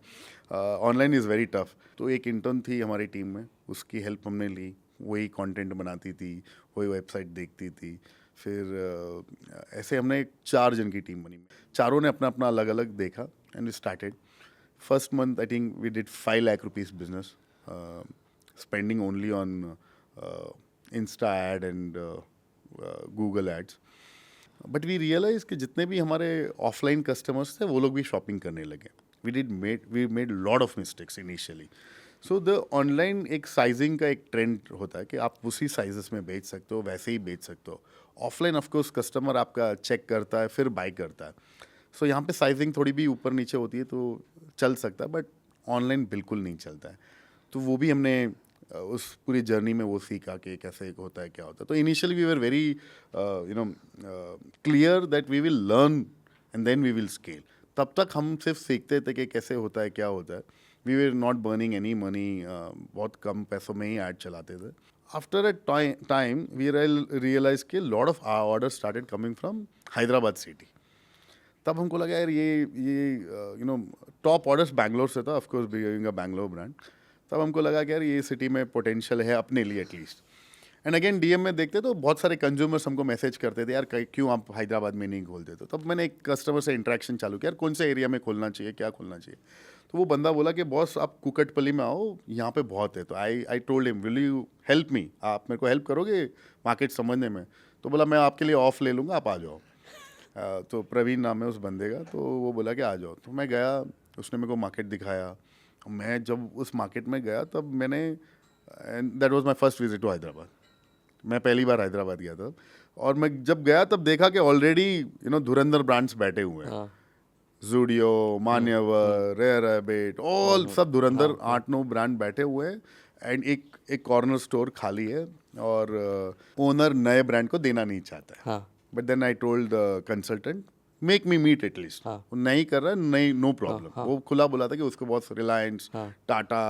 Online is very tough. तो एक intern थी हमारी team में, उसकी help हमने ली. वही content बनाती थी, वही वेबसाइट देखती थी. फिर ऐसे हमने 4 जन की टीम बनी. चारों ने अपना अपना अलग अलग देखा and we started. First month I think we did 5 lakh rupees business, spending only on insta ad and Google ads. But we realise कि जितने भी हमारे ऑफलाइन कस्टमर्स थे वो लोग भी शॉपिंग करने लगे. We made lot of mistakes initially. So the online एक साइजिंग का एक ट्रेंड होता है कि आप उसी साइजेस में बेच सकते हो, वैसे ही बेच सकते हो. ऑफलाइन ऑफकोर्स कस्टमर आपका चेक करता है फिर बाय करता है. सो यहाँ पे साइजिंग थोड़ी भी ऊपर नीचे होती है तो चल सकता है, बट ऑनलाइन बिल्कुल नहीं चलता है. तो वो भी हमने उस पूरी जर्नी में वो सीखा कि कैसे होता है क्या होता है. तो initially we were very clear that we will learn and then we will scale. तब तक हम सिर्फ सीखते थे कि कैसे होता है क्या होता है. We were not burning any money. बहुत कम पैसों में ही ऐड चलाते थे. After a time we realise कि lot of order started coming from Hyderabad city. तब हमको लगा यार ये टॉप ऑर्डर्स बैंगलोर से था, of course being a Bangalore brand. तब हमको लगा कि यार ये सिटी में पोटेंशियल है अपने लिए एटलीस्ट. एंड अगेन डीएम में देखते तो बहुत सारे कंज्यूमर्स हमको मैसेज करते थे यार क्यों आप हैदराबाद में नहीं खोलते. तो तब मैंने एक कस्टमर से इंटरेक्शन चालू किया, यार कौन से एरिया में खोलना चाहिए, क्या खोलना चाहिए. तो वो बंदा बोला कि बॉस आप कुकटपल्ली में आओ, यहाँ पे बहुत है. तो I told him, will you help me, आप मेरे को हेल्प करोगे मार्केट समझने में. तो बोला मैं आपके लिए ऑफ ले लूँगा, आप आ जाओ. तो प्रवीण नाम है उस बंदे का. तो वो बोला कि आ जाओ. तो मैं गया, उसने मेरे को मार्केट दिखाया. मैं जब उस मार्केट में गया तब मैंने, that was my first visit to Hyderabad. मैं पहली बार हैदराबाद गया था और मैं जब गया तब देखा कि ऑलरेडी धुरंधर ब्रांड्स बैठे हुए हैं. ज़ूडियो, मान्यवर, रेयर हैबिट, ऑल सब धुरंधर 8-9 ब्रांड बैठे हुए हैं. एंड एक कॉर्नर स्टोर खाली है और ओनर नए ब्रांड को देना नहीं चाहता है. But then I told the consultant make me meet at least. वो नहीं कर रहा है, नहीं, नो प्रॉब्लम. वो खुला बोला था कि उसको बहुत रिलायंस, टाटा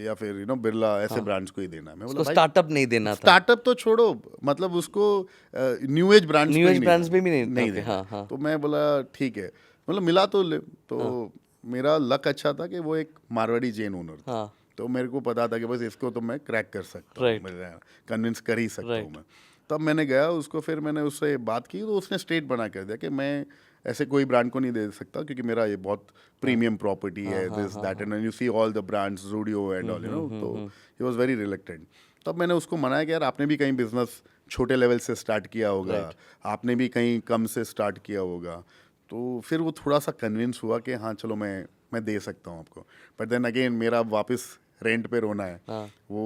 या फिर बिरला ऐसे ब्रांड्स को ही देना है. मैं बोला स्टार्टअप नहीं देना था. स्टार्टअप तो छोड़ो, मतलब उसको न्यू एज ब्रांड्स भी नहीं देना. तो मैं बोला ठीक है, मतलब मिला तो ले. तो मेरा लक अच्छा था कि वो एक मारवाड़ी जैन ओनर था. तो मेरे को पता था कि बस इसको तो मैं क्रैक कर सकता हूँ, कन्विंस कर ही सकता हूँ मैं. तब मैंने गया उसको, फिर मैंने उससे बात की तो उसने स्टेट बना कर दिया कि मैं ऐसे कोई ब्रांड को नहीं दे सकता क्योंकि मेरा ये बहुत प्रीमियम प्रॉपर्टी है, this that and you see all the brands, Zudio and all, तो ही वाज वेरी रिलक्टेंट. तब मैंने उसको मनाया कि यार आपने भी कहीं बिजनेस छोटे लेवल से स्टार्ट किया होगा, आपने भी कहीं कम से स्टार्ट किया होगा. तो फिर वो थोड़ा सा कन्विंस हुआ कि हाँ चलो मैं दे सकता हूँ आपको, बट देन अगेन मेरा वापस रेंट पे रोना है। वो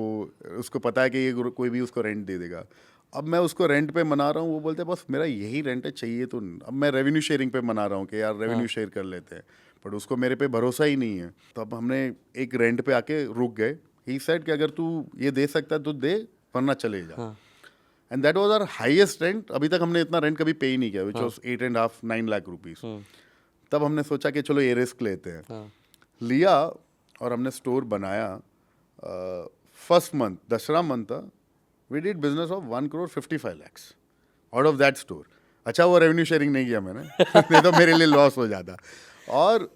उसको पता है कि ये कोई भी उसको रेंट दे देगा। अब मैं उसको रेंट पे मना रहा हूँ, वो बोलते हैं बस मेरा यही रेंट है, चाहिए तो। अब मैं रेवेन्यू शेयरिंग पे मना रहा हूँ कि यार रेवेन्यू शेयर कर लेते हैं, बट उसको मेरे पे भरोसा ही नहीं है। तो अब हमने एक रेंट पे आके रुक गए। ही सेड कि अगर तू ये दे सकता है तो दे, वरना चले जा। And that was our highest rent. अभी तक हमने इतना रेंट कभी पे ही नहीं किया, विच वाज 8.5-9 लाख रुपीस। तब हमने सोचा कि चलो ये रिस्क लेते हैं। लिया और हमने स्टोर बनाया। फर्स्ट मंथ, दशहरा मंथ था, we did business of 1.55 crore out of that store. अच्छा वो रेवेन्यू शेयरिंग नहीं किया मैंने नहीं तो मेरे लिए लॉस हो जाता। और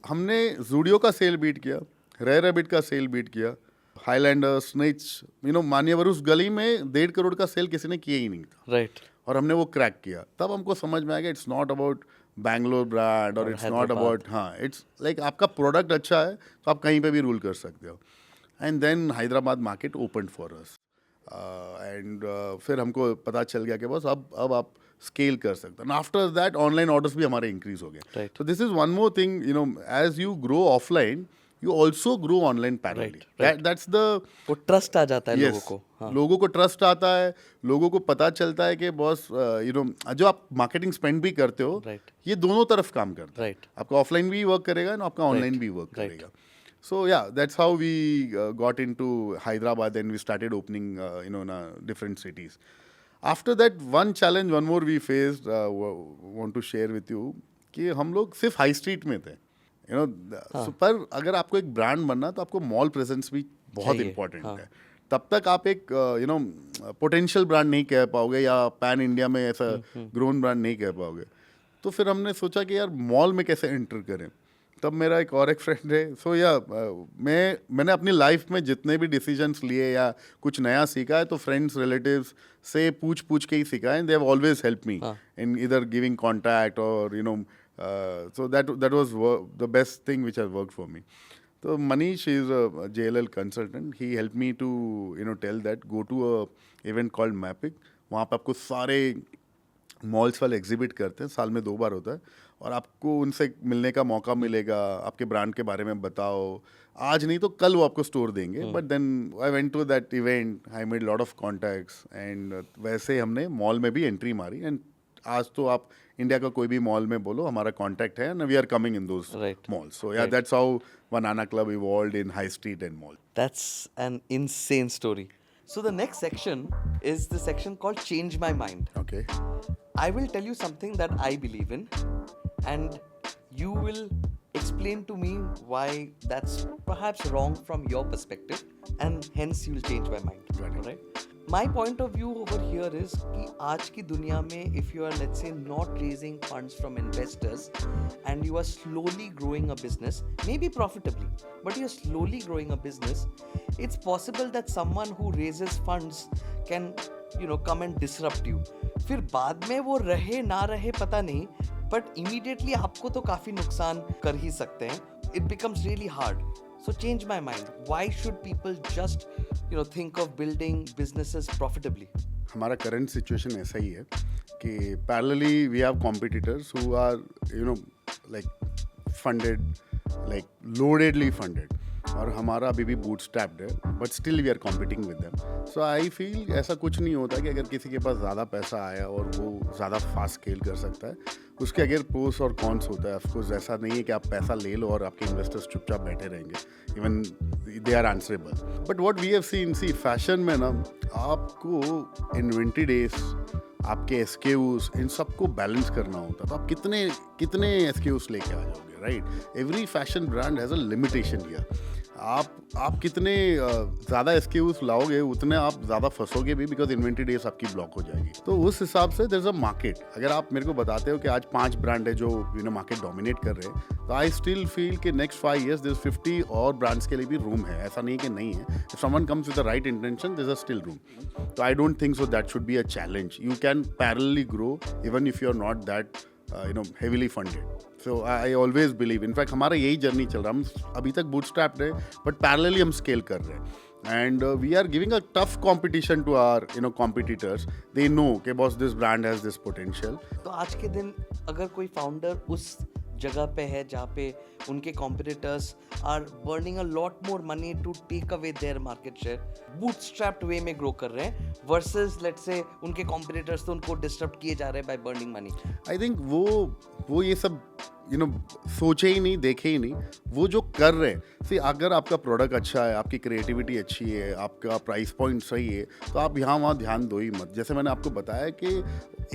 हमने जूडियो का सेल बीट किया, रेयर रैबिट का सेल बीट किया, हाईलैंडर, स्निच, मान्यवर, उस गली में 1.5 करोड़ का सेल किसी ने किया ही नहीं था। राइट। और हमने वो क्रैक किया। तब हमको समझ में आ गया it's not about Bangalore brand और इट्स नॉट अबाउट, हाँ, इट्स लाइक आपका प्रोडक्ट अच्छा है तो आप कहीं पे भी रूल कर सकते हो। And then Hyderabad market open for us. And फिर हमको पता चल गया कि बस अब आप स्केल कर सकते हैं। आफ्टर दैट ऑनलाइन ऑर्डर्स भी हमारे इंक्रीज हो गए। तो this is one more thing, as you grow offline you also grow online parallelly. That's the, वो ट्रस्ट आ जाता है yes, लोगों को। हाँ. लोगों को ट्रस्ट आता है, लोगों को पता चलता है कि बॉस जो आप मार्केटिंग स्पेंड भी करते हो, Right. ये दोनों तरफ काम करता है। Right. आपका ऑफलाइन भी वर्क करेगा और आपका ऑनलाइन भी वर्क करेगा। So yeah that's how we got into Hyderabad and we started opening in different cities. After that one challenge, one more we faced, want to share with you, कि हम लोग सिर्फ हाई स्ट्रीट में थे, पर अगर आपको एक ब्रांड बनना तो आपको मॉल प्रेजेंस भी बहुत इंपॉर्टेंट है। तब तक आप एक पोटेंशियल ब्रांड नहीं कह पाओगे या पैन इंडिया में ऐसा ग्रोन ब्रांड नहीं कह पाओगे। तो फिर हमने सोचा कि यार मॉल में कैसे एंटर करें। तब मेरा एक और एक फ्रेंड है, सो मैंने अपनी लाइफ में जितने भी डिसीजंस लिए या कुछ नया सीखा है तो फ्रेंड्स रिलेटिव्स से पूछ के ही सीखा है। They have always help me in इधर गिविंग कॉन्टैक्ट और so that was the best thing which has worked for me. So Manish is a JLL consultant. He helped me to tell that go to a event called Mapic. वहाँ पे आपको सारे malls वाले exhibit करते हैं, साल में 2 बार होता है, और आपको उनसे मिलने का मौका मिलेगा। आपके ब्रांड के बारे में बताओ, आज नहीं तो कल वो आपको स्टोर देंगे। But then I went to that event, I made lot of contacts and वैसे हमने मॉल में भी एंट्री मारी। एंड आज तो आप इंडिया का कोई भी मॉल में बोलो, हमारा कॉन्टैक्ट है, and we are coming in those malls. So yeah that's how Banana Club evolved in high street and mall. That's an insane story. So the next section is the section called Change My Mind. Okay. I will tell you something that I believe in, and you will explain to me why that's perhaps wrong from your perspective, and hence you will change my mind. Got it. Right? My point of view over here is कि आज की दुनिया में if you are, let's say, not raising funds from investors and you are slowly growing a business, maybe profitably, but you're slowly growing a business, it's possible that someone who raises funds can come and disrupt you. फिर बाद में वो रहे ना रहे पता नहीं, but immediately आपको तो काफी नुकसान कर ही सकते हैं. It becomes really hard. So change my mind. Why should people just think of building businesses profitably? हमारा करंट सिचुएशन ऐसा ही है कि parallelly we have competitors who are like funded, like loadedly funded, और हमारा अभी भी बूटस्ट्रैप्ड है, but still we are competing with them. So I feel ऐसा कुछ नहीं होता कि अगर किसी के पास ज़्यादा पैसा आया और वो ज़्यादा फास्ट स्केल कर सकता है, उसके अगर प्रोस और कॉन्स होता है। ऑफकोर्स ऐसा नहीं है कि आप पैसा ले लो और आपके इन्वेस्टर्स चुपचाप बैठे रहेंगे, even they are answerable. But what we have seen, see fashion में ना आपको इन्वेंट्री डेज, आपके SKUs, इन सबको बैलेंस करना होता है। तो आप कितने SKUs लेके आ जाओगे, right? Every fashion brand has a limitation here. आप कितने ज़्यादा SKUs लाओगे उतने आप ज़्यादा फंसोगे भी, बिकॉज इन्वेंट्री डेज आपकी ब्लॉक हो जाएगी। तो उस हिसाब से देयर इज अ मार्केट। अगर आप मेरे को बताते हो कि आज 5 ब्रांड है जो मार्केट डोमिनेट कर रहे हैं, तो आई स्टिल फील कि नेक्स्ट 5 years देयर इज 50 और ब्रांड्स के लिए भी रूम है। ऐसा नहीं कि नहीं है। If someone comes with the right intention there is still room. तो I don't think so that should be a challenge. You can parallelly grow even if you are not that heavily funded. So I always believe, in fact हमारा यही journey चल रहा है। हम अभी तक bootstrapped है, बट पैरेलली हम स्केल कर रहे हैं। and we are giving a tough competition to our competitors. They know okay boss, this brand has this potential. तो आज के दिन अगर कोई फाउंडर उस जगह पे है जहाँ पे उनके competitors are burning a lot more money to take away their market share, bootstrapped way में ग्रो कर रहे हैं वर्सेस लेट्स से उनके कॉम्पिटिटर्स तो उनको डिस्टर्ब किए जा रहे हैं by burning money. I think वो ये सब सोचे ही नहीं, देखे ही नहीं, वो जो कर रहे हैं। सी अगर आपका प्रोडक्ट अच्छा है, आपकी क्रिएटिविटी अच्छी है, आपका प्राइस पॉइंट सही है, तो आप यहाँ वहाँ ध्यान दो ही मत। जैसे मैंने आपको बताया कि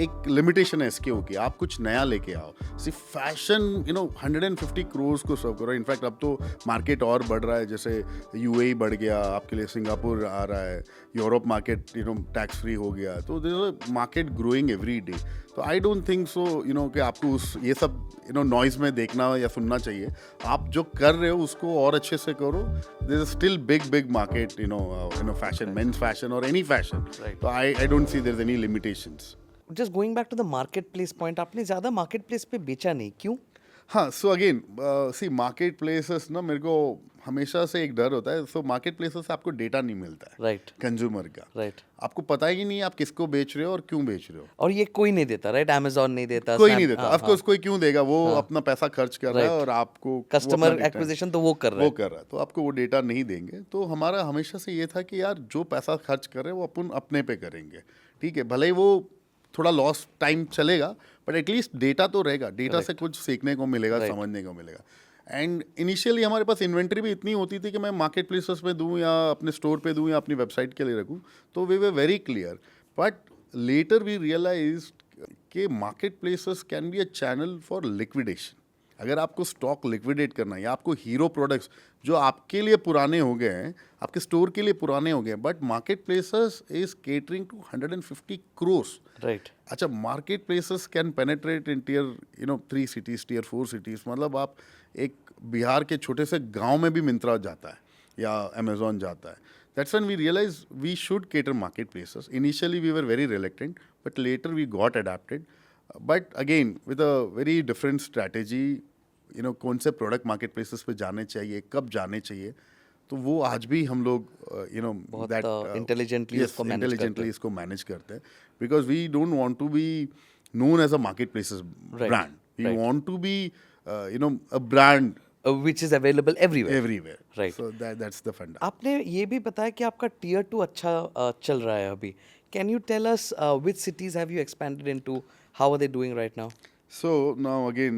एक लिमिटेशन है इसके की आप कुछ नया लेके आओ। सिर्फ फैशन 150 करोड़ को सर्व करो। इनफैक्ट अब तो मार्केट और बढ़ रहा है, जैसे यूएई बढ़ गया आपके लिए, सिंगापुर आ रहा है, यूरोप मार्केट टैक्स फ्री हो गया, तो there is a market growing every day. तो आई डोंट थिंक सो कि आपको उस ये सब नॉइज में देखना या सुनना चाहिए। आप जो कर रहे हो उसको और अच्छे से करो। There is still big market fashion, men's fashion और एनी फैशन। तो I don't see there is any limitations. Just going back to the market place point, आपने ज़्यादा मार्केट प्लेस पे बेचा नहीं, क्यों? हाँ, so again see market places ना, मेरे को हमेशा से एक डर होता है। सो मार्केट प्लेसेस से आपको डेटा नहीं मिलता है राइट कंज्यूमर का। राइट। आपको पता ही नहीं आप किसको बेच रहे हो और क्यों बेच रहे हो। और ये कोई नहीं देता, राइट? अमेजोन नहीं देता, कोई नहीं देता, ऑफ कोर्स कोई क्यों देगा, वो अपना पैसा खर्च कर रहा है Right. और आपको कस्टमर एक्विजिशन तो वो कर रहा वो है। कर रहा है, तो आपको वो डेटा नहीं देंगे। तो हमारा हमेशा से ये था कि यार जो पैसा खर्च कर रहे हैं वो अपन अपने पे करेंगे, ठीक है, भले ही वो थोड़ा लॉस टाइम चलेगा, बट एटलीस्ट डेटा तो रहेगा। डेटा से कुछ सीखने को मिलेगा, समझने को मिलेगा। एंड इनिशियली हमारे पास इन्वेंट्री भी इतनी होती थी कि मैं मार्केट प्लेसेस पे दूँ या अपने स्टोर पे दूँ या अपनी वेबसाइट के लिए रखूँ, तो we were very clear. But later we realise कि market places can be a channel for liquidation. अगर आपको स्टॉक लिक्विडेट करना है या आपको हीरो प्रोडक्ट्स जो आपके लिए पुराने हो गए हैं, आपके स्टोर के लिए पुराने हो गए, but market places is catering to 150 crore. Right. अच्छा, market places can penetrate in tier 3 cities, tier 4 cities. मतलब आप एक बिहार के छोटे से गांव में भी मिंत्रा जाता है या अमेजोन जाता है। That's when we realise we should cater market places. Initially we were very reluctant, but later we got adapted. But again with a very different strategy, कौन से प्रोडक्ट मार्केट प्लेसेस पे जाने चाहिए, कब जाने चाहिए, तो वो आज भी हम लोग बहुत इंटेलिजेंटली इसको मैनेज करते हैं। Because we don't want to be known as a market places brand, we want to be a brand which is available everywhere. Right. So that's the funda. आपने ये भी बताया कि आपका टियर 2 अच्छा चल रहा है अभी। Can you tell us which cities have you expanded into? How are they doing right now? So now again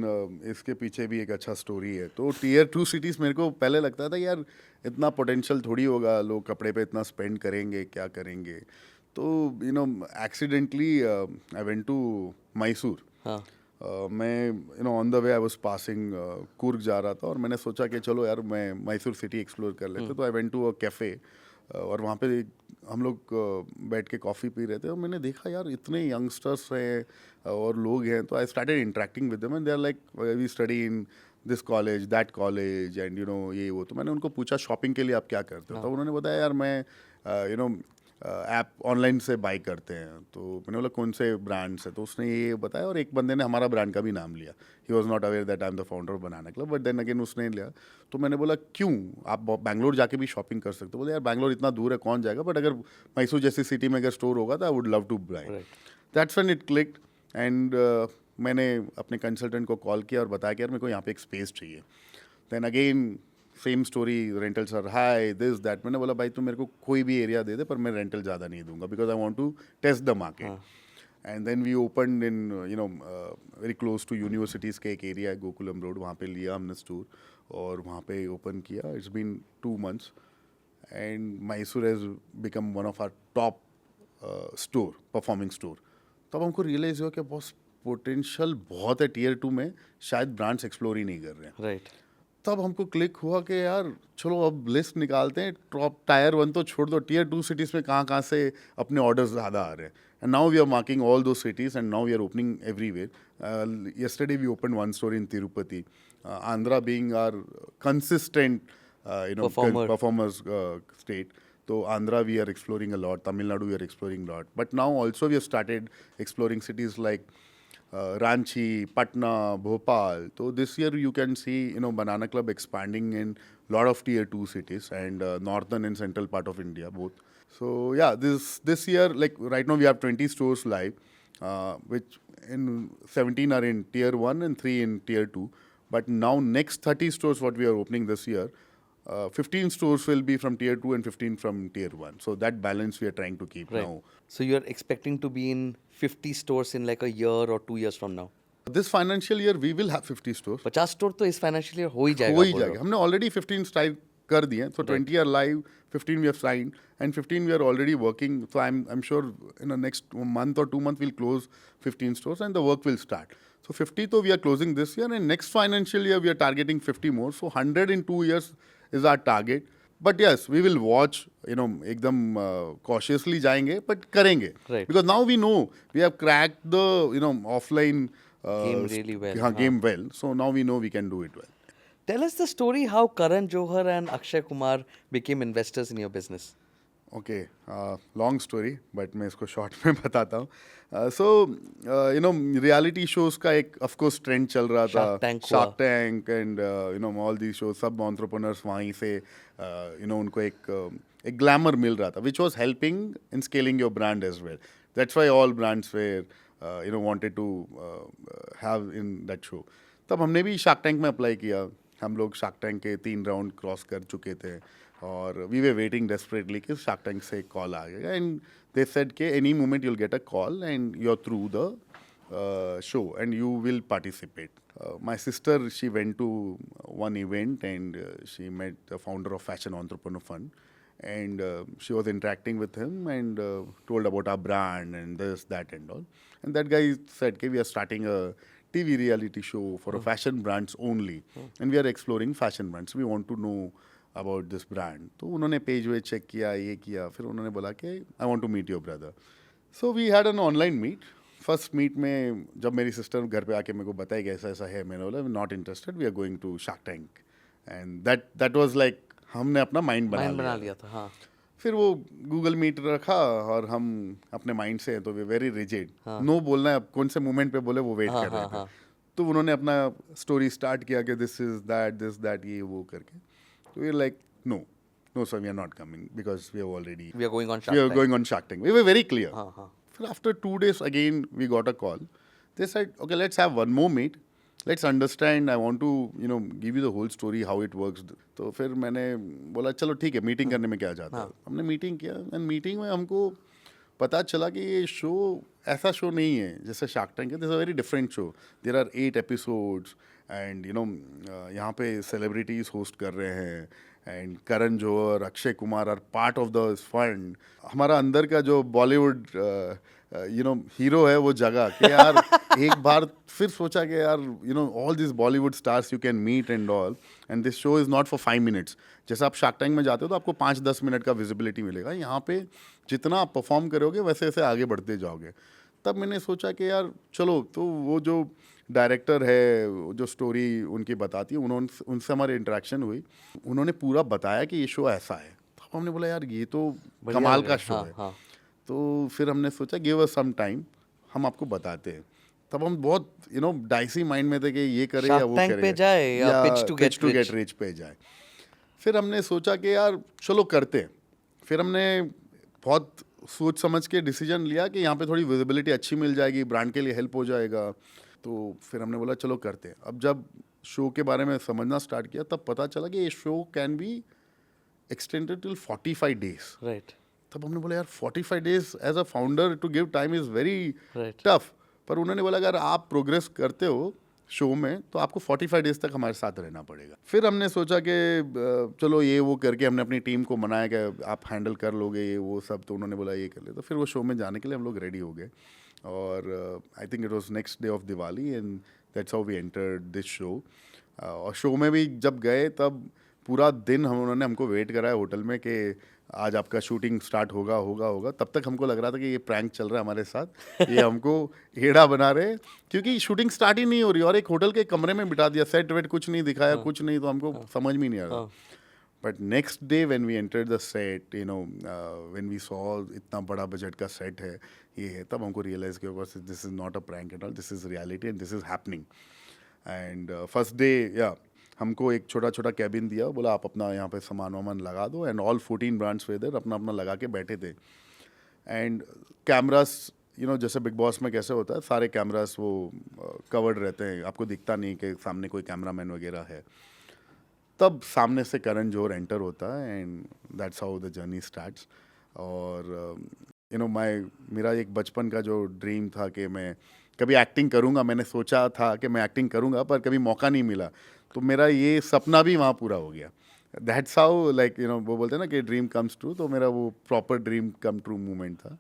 इसके पीछे भी एक अच्छा स्टोरी है। तो टियर 2 सिटीज़ मेरे को पहले लगता था यार इतना पोटेंशियल थोड़ी होगा, लोग कपड़े पे इतना स्पेंड करेंगे, क्या करेंगे। तो accidentally I went to Mysore. हाँ। मैं on the way I was passing Coorg जा रहा था और मैंने सोचा कि चलो यार मैं मैसूर सिटी एक्सप्लोर कर लेते। तो I went to a cafe और वहाँ पे हम लोग बैठ के कॉफ़ी पी रहे थे और मैंने देखा यार इतने यंगस्टर्स हैं और लोग हैं। तो I started interacting with them and they are like we study in this college, that college and ये वो। तो मैंने उनको पूछा शॉपिंग के लिए आप क्या करते हो? तो उन्होंने बताया यार मैं ऐप ऑनलाइन से बाई करते हैं। तो मैंने बोला कौन से ब्रांड से? तो उसने ये बताया और एक बंदे ने हमारा ब्रांड का भी नाम लिया। He was not aware that I am the founder of Banana Club, but then again उसने लिया। तो मैंने बोला क्यों, आप बैंगलोर जाके भी शॉपिंग कर सकते हो। बोले यार बैंगलोर इतना दूर है, कौन जाएगा, बट अगर मैसूर जैसी सिटी में अगर स्टोर होगा तो I would love two by. That's when it clicked and मैंने अपने कंसल्टेंट को कॉल किया और बताया कि यार मेरे को यहाँ पे एक स्पेस चाहिए। Then again same story, rentals are high, this that. मैंने बोला भाई तू मेरे को कोई भी एरिया दे दे पर मैं रेंटल ज़्यादा नहीं दूंगा, because I want to test the market. And then we open in very close to universities के एक एरिया है गोकुलम रोड, वहाँ पे लिया हमने स्टोर और वहाँ पे ओपन किया। It's been 2 months and Mysore has become one of our top store, performing store. तब हमको रियलाइज़ हुआ कि बहुत पोटेंशियल बहुत है टियर 2 में, शायद ब्रांड्स एक्सप्लोर ही नहीं कर रहे हैं। राइट। तब हमको क्लिक हुआ कि यार चलो अब लिस्ट निकालते हैं, टॉप टायर 1 तो छोड़ दो, टियर 2 सिटीज़ में कहाँ से अपने ऑर्डर्स ज़्यादा आ रहे हैं। And now we are marking all दो cities and now we are opening everywhere. Yesterday we open 1 store in Tirupati, Andhra being our consistent performers state. So Andhra we are exploring a lot, Tamil Nadu we are exploring a lot, but now also we have started exploring cities like Ranchi, Patna, Bhopal. So this year you can see, Banana Club expanding in lot of tier 2 cities and northern and central part of India both. So yeah, this year, like right now we have 20 stores live, which in 17 are in tier 1 and 3 in tier 2. But now next 30 stores what we are opening this year, 15 stores will be from tier 2 and 15 from tier 1. So that balance we are trying to keep Right. now. So you're expecting to be in 50 stores in like a year or 2 years from now. This financial year we will have 50 stores. 50 store तो इस financial year हो ही जाएगा हो ही बोल रहे जाएगा. हो. हमने ऑलरेडी 15 स्टाइल कर दिए. So 20 are live, 15 we have signed, and 15 we are already working. So I'm sure in the next month or 2 months we'll close 15 stores and the work will start. So 50 तो we are closing this year, and next financial year we are targeting 50 more. So 100 in 2 years is our target. But yes, we will watch, एकदम cautiously जाएंगे, but करेंगे. Right. Because now we know we have cracked the, offline Game really well. हाँ, game well. So now we know we can do it well. Tell us the story how Karan Johar and Akshay Kumar became investors in your business. Okay long story but मैं इसको short में बताता हूँ. So reality shows का एक of course trend चल रहा था. Shark Tank Shark Tank and all the shows, सब एंटरप्रेन्योर्स वहीं से उनको एक ग्लैमर मिल रहा था which was helping in scaling your brand as well. That's why all brands were wanted to have in that show. तब हमने भी शार्क टैंक में अप्लाई किया. हम लोग शार्क टैंक के 3 राउंड क्रॉस कर चुके थे और वी वे वेटिंग डेस्परेटली कि शार्क टैंक से एक कॉल आ गया. एंड दे सेड के any moment you'll get a call and you are through the show and you will participate. My sister, she went to one event and she met the founder of Fashion Entrepreneur Fund, and she was interacting with him and told about our brand and this, that and all. And that guy said, okay, we are starting a TV reality show for fashion brands only, and we are exploring fashion brands. We want to know about this brand. तो उन्होंने page वे check किया, ये किया, फिर उन्होंने बोला कि I want to meet your brother. So we had an online meet. First meet में जब मेरी सिस्टर घर पे आके मेरे को बताया कि ऐसा ऐसा है, मैंने बोला not interested, we are going to Shark Tank. And that was like हमने अपना माइंड बना लिया था. हाँ. फिर वो गूगल मीट रखा और हम अपने माइंड से हैं तो वी वेरी रिजिड. नो बोलना है, कौन से मोमेंट पे बोले वो वेट कर रहे थे. तो उन्होंने अपना स्टोरी स्टार्ट किया कि दिस दैट ये वो करके. तो we like no sir, we are not coming because we are going on Shark Tank. We were very clear. After 2 days again we got a call. They said, okay, let's have one more meet, let's understand, I want to give you the whole story how it works. तो फिर मैंने बोला चलो ठीक है, meeting करने में क्या जाता है. हमने मीटिंग किया एंड मीटिंग में हमको पता चला कि ये शो ऐसा शो नहीं है जैसे शार्क टैंक है. This a very different show. There are 8 episodes and यहाँ पे सेलिब्रिटीज होस्ट कर रहे हैं एंड Karan Johar, Akshay Kumar are part of the fund. हमारा अंदर का जो बॉलीवुड हीरो है वो जगह कि यार एक बार फिर सोचा कि यार all this Bollywood stars you can meet and all, and this show is not for 5 minutes. जैसे आप शार्क टैंक में जाते हो तो आपको 5-10 मिनट का विजिबिलिटी मिलेगा. यहाँ पे जितना आप परफॉर्म करोगे वैसे वैसे आगे बढ़ते जाओगे. तब मैंने सोचा कि यार चलो, तो वो जो डायरेक्टर है जो स्टोरी उनकी बताती है, उनसे हमारी इंटरेक्शन हुई. उन्होंने पूरा बताया कि ये शो ऐसा है. तो हमने बोला यार ये तो कमाल का शो है. तो फिर हमने सोचा गिव अस सम टाइम, हम आपको बताते हैं. तब हम बहुत डाइसी माइंड में थे कि ये करे या वो करे, पे जाए या पिच टू गेट रिच पे जाए. फिर हमने सोचा कि यार चलो करते हैं. फिर हमने बहुत सोच समझ के डिसीजन लिया कि यहाँ पे थोड़ी विजिबिलिटी अच्छी मिल जाएगी, ब्रांड के लिए हेल्प हो जाएगा. तो फिर हमने बोला चलो करते हैं. अब जब शो के बारे में समझना स्टार्ट किया तब पता चला कि ये show can be extended till 45 days. Right. तब हमने बोला यार 45 days as a founder to give time is very tough. पर उन्होंने बोला अगर आप प्रोग्रेस करते हो शो में तो आपको 45 days तक हमारे साथ रहना पड़ेगा. फिर हमने सोचा कि चलो ये वो करके हमने अपनी टीम को मनाया कि आप हैंडल कर लोगे ये वो सब. तो उन्होंने बोला ये कर ले. तो फिर वो शो में जाने के लिए हम लोग रेडी हो गए. और I think it was next day of Diwali and that's how we entered this show. और शो में भी जब गए तब पूरा दिन उन्होंने हमको वेट कराया होटल में कि आज आपका शूटिंग स्टार्ट होगा. तब तक हमको लग रहा था कि ये प्रैंक चल रहा है हमारे साथ, ये हमको एड़ा बना रहे, क्योंकि शूटिंग स्टार्ट ही नहीं हो रही और एक होटल के कमरे में बिठा दिया. सेट वेट कुछ नहीं दिखाया, कुछ नहीं. तो हमको समझ में नहीं आ रहा. But next day when we entered the set, you know, when we saw इतना बड़ा बजट का सेट है, ये है, तब हमको रियलाइज किया this is not a prank at all, this is reality and this is happening. And first day या हमको एक छोटा छोटा कैबिन दिया, बोला आप अपना यहाँ पे सामान वामान लगा दो, एंड ऑल 14 ब्रांड्स वेदर अपना अपना लगा के बैठे थे. एंड कैमरास, यू नो, जैसे बिग बॉस में कैसे होता है, सारे कैमरास वो कवर्ड रहते हैं, आपको दिखता नहीं कि सामने कोई कैमरामैन वगैरह है. तब सामने से करण जौहर एंटर होता है and that's how the journey starts. और यू नो मेरा एक बचपन का जो ड्रीम था कि मैं कभी एक्टिंग करूँगा, मैंने सोचा था कि मैं एक्टिंग करूँगा पर कभी मौका नहीं मिला, तो मेरा ये सपना भी वहाँ पूरा हो गया. That's how, like you know, वो बोलते हैं ना कि ड्रीम कम्स ट्रू, तो मेरा वो proper dream come true moment था.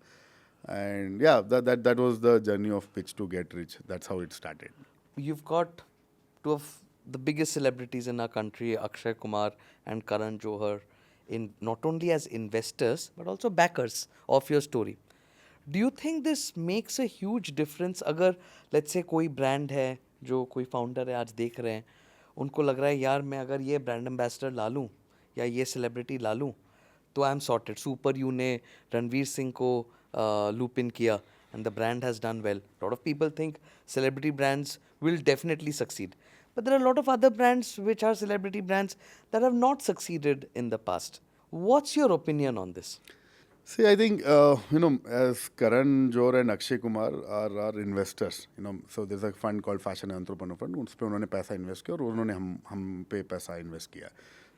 And yeah that was the journey of pitch to get rich. That's how it started. You've got two of the biggest celebrities in our country, Akshay Kumar and Karan Johar, in not only as investors but also backers of your story. Do you think this makes a huge difference? अगर let's say कोई brand है जो कोई founder है आज देख रहे हैं, उनको लग रहा है यार मैं अगर ये brand ambassador ला लूँ या ये celebrity ला लूँ तो I am sorted. Super you ने रणवीर सिंह को लूप इन किया and the brand has done well. A lot of people think celebrity brands will definitely succeed. But there are a lot of other brands which are celebrity brands that have not succeeded in the past. What's your opinion on this? See, I think, you know, as Karan Johar and Akshay Kumar are investors, you know, so there's a fund called Fashion Entrepreneur Fund, उस पे उन्होंने पैसा invest किया और उन्होंने हम पे पैसा इन्वेस्ट किया.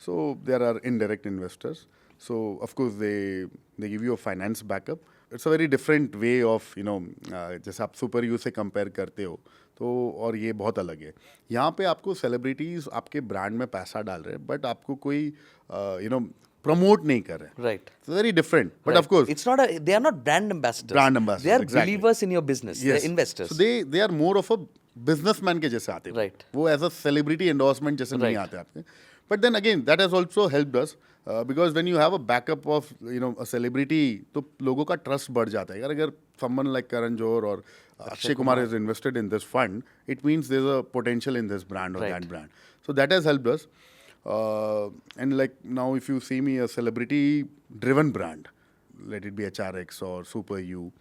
So there are indirect investors. So of course they give you a finance backup. It's a very different way of, you know, जैसे आप सुपर यू से कंपेयर करते हो तो, और ये बहुत अलग है. यहाँ पे आपको सेलिब्रिटीज़ आपके ब्रांड में पैसा डाल रहे हैं, बट आपको कोई यू नो प्रमोट नहीं कर रहे. Right. It's very different. But Right. of course, It's not a, they are not brand ambassadors. Brand ambassadors, They are exactly. believers in your business. yes. They're investors. So they are more of a businessman के जैसे आते हैं. Right. वो as a celebrity endorsement जैसे नहीं Right. आते आपके. But then again, that has also helped us because when you have a backup of, you know, a celebrity, तो लोगों का trust बढ़ जाता है. अगर someone like Karan Johar or Akshay Kumar is invested in this fund, it means there's a potential in this brand or Right. that brand. So that has helped us. And like now, if you see me a celebrity-driven brand, let it be HRX or Super U,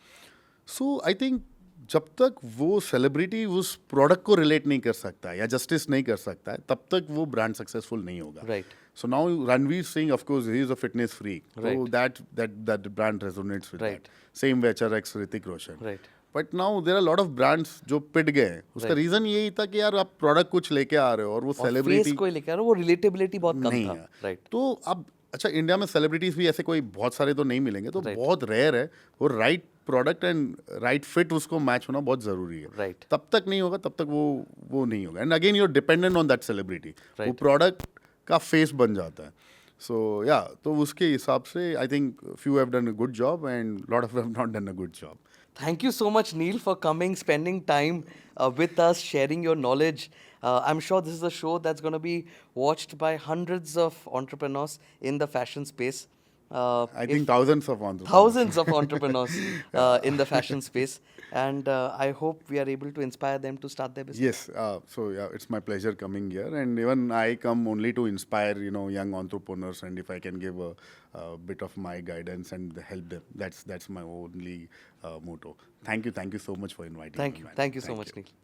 so I think जब तक वो celebrity उस product को relate नहीं कर सकता है या जस्टिस नहीं कर सकता है, तब तक वो ब्रांड सक्सेसफुल नहीं होगा. Right. So now Ranveer Singh, of course, he is a fitness freak. So Right. that brand resonates with Right. that. Same with HRX, Hrithik Roshan. Right. But now there are a lot of brands जो पिट गए हैं. उसका Right. Reason यही था कि यार आप product कुछ लेके आ रहे हो और वो और face सेलिब्रिटी को ही लेकर आ रहे हो, वो रिलेटेबिलिटी बहुत कम नहीं था. है. Right. तो अब अच्छा, इंडिया में सेलिब्रिटीज भी ऐसे कोई बहुत सारे तो नहीं मिलेंगे, तो Right. बहुत रेयर है. वो right product and right fit उसको मैच होना बहुत जरूरी है. Right. तब तक नहीं होगा, तब तक वो नहीं होगा. And again you are dependent on that celebrity. वो Right. प्रोडक्ट का फेस बन जाता है. सो या, तो उसके हिसाब से I think few have done a good job and lot of have not done a good job. Thank you so much, Neil, for coming, spending time with us, sharing your knowledge. I'm sure this is a show that's going to be watched by hundreds of entrepreneurs in the fashion space. I think thousands of entrepreneurs. Thousands of entrepreneurs in the fashion space. And I hope we are able to inspire them to start their business. Yes, so yeah, it's my pleasure coming here, and even I come only to inspire, you know, young entrepreneurs, and if I can give a bit of my guidance and help them, that's my only motto. Thank you so much for inviting me, man. Thank you so much, Neil.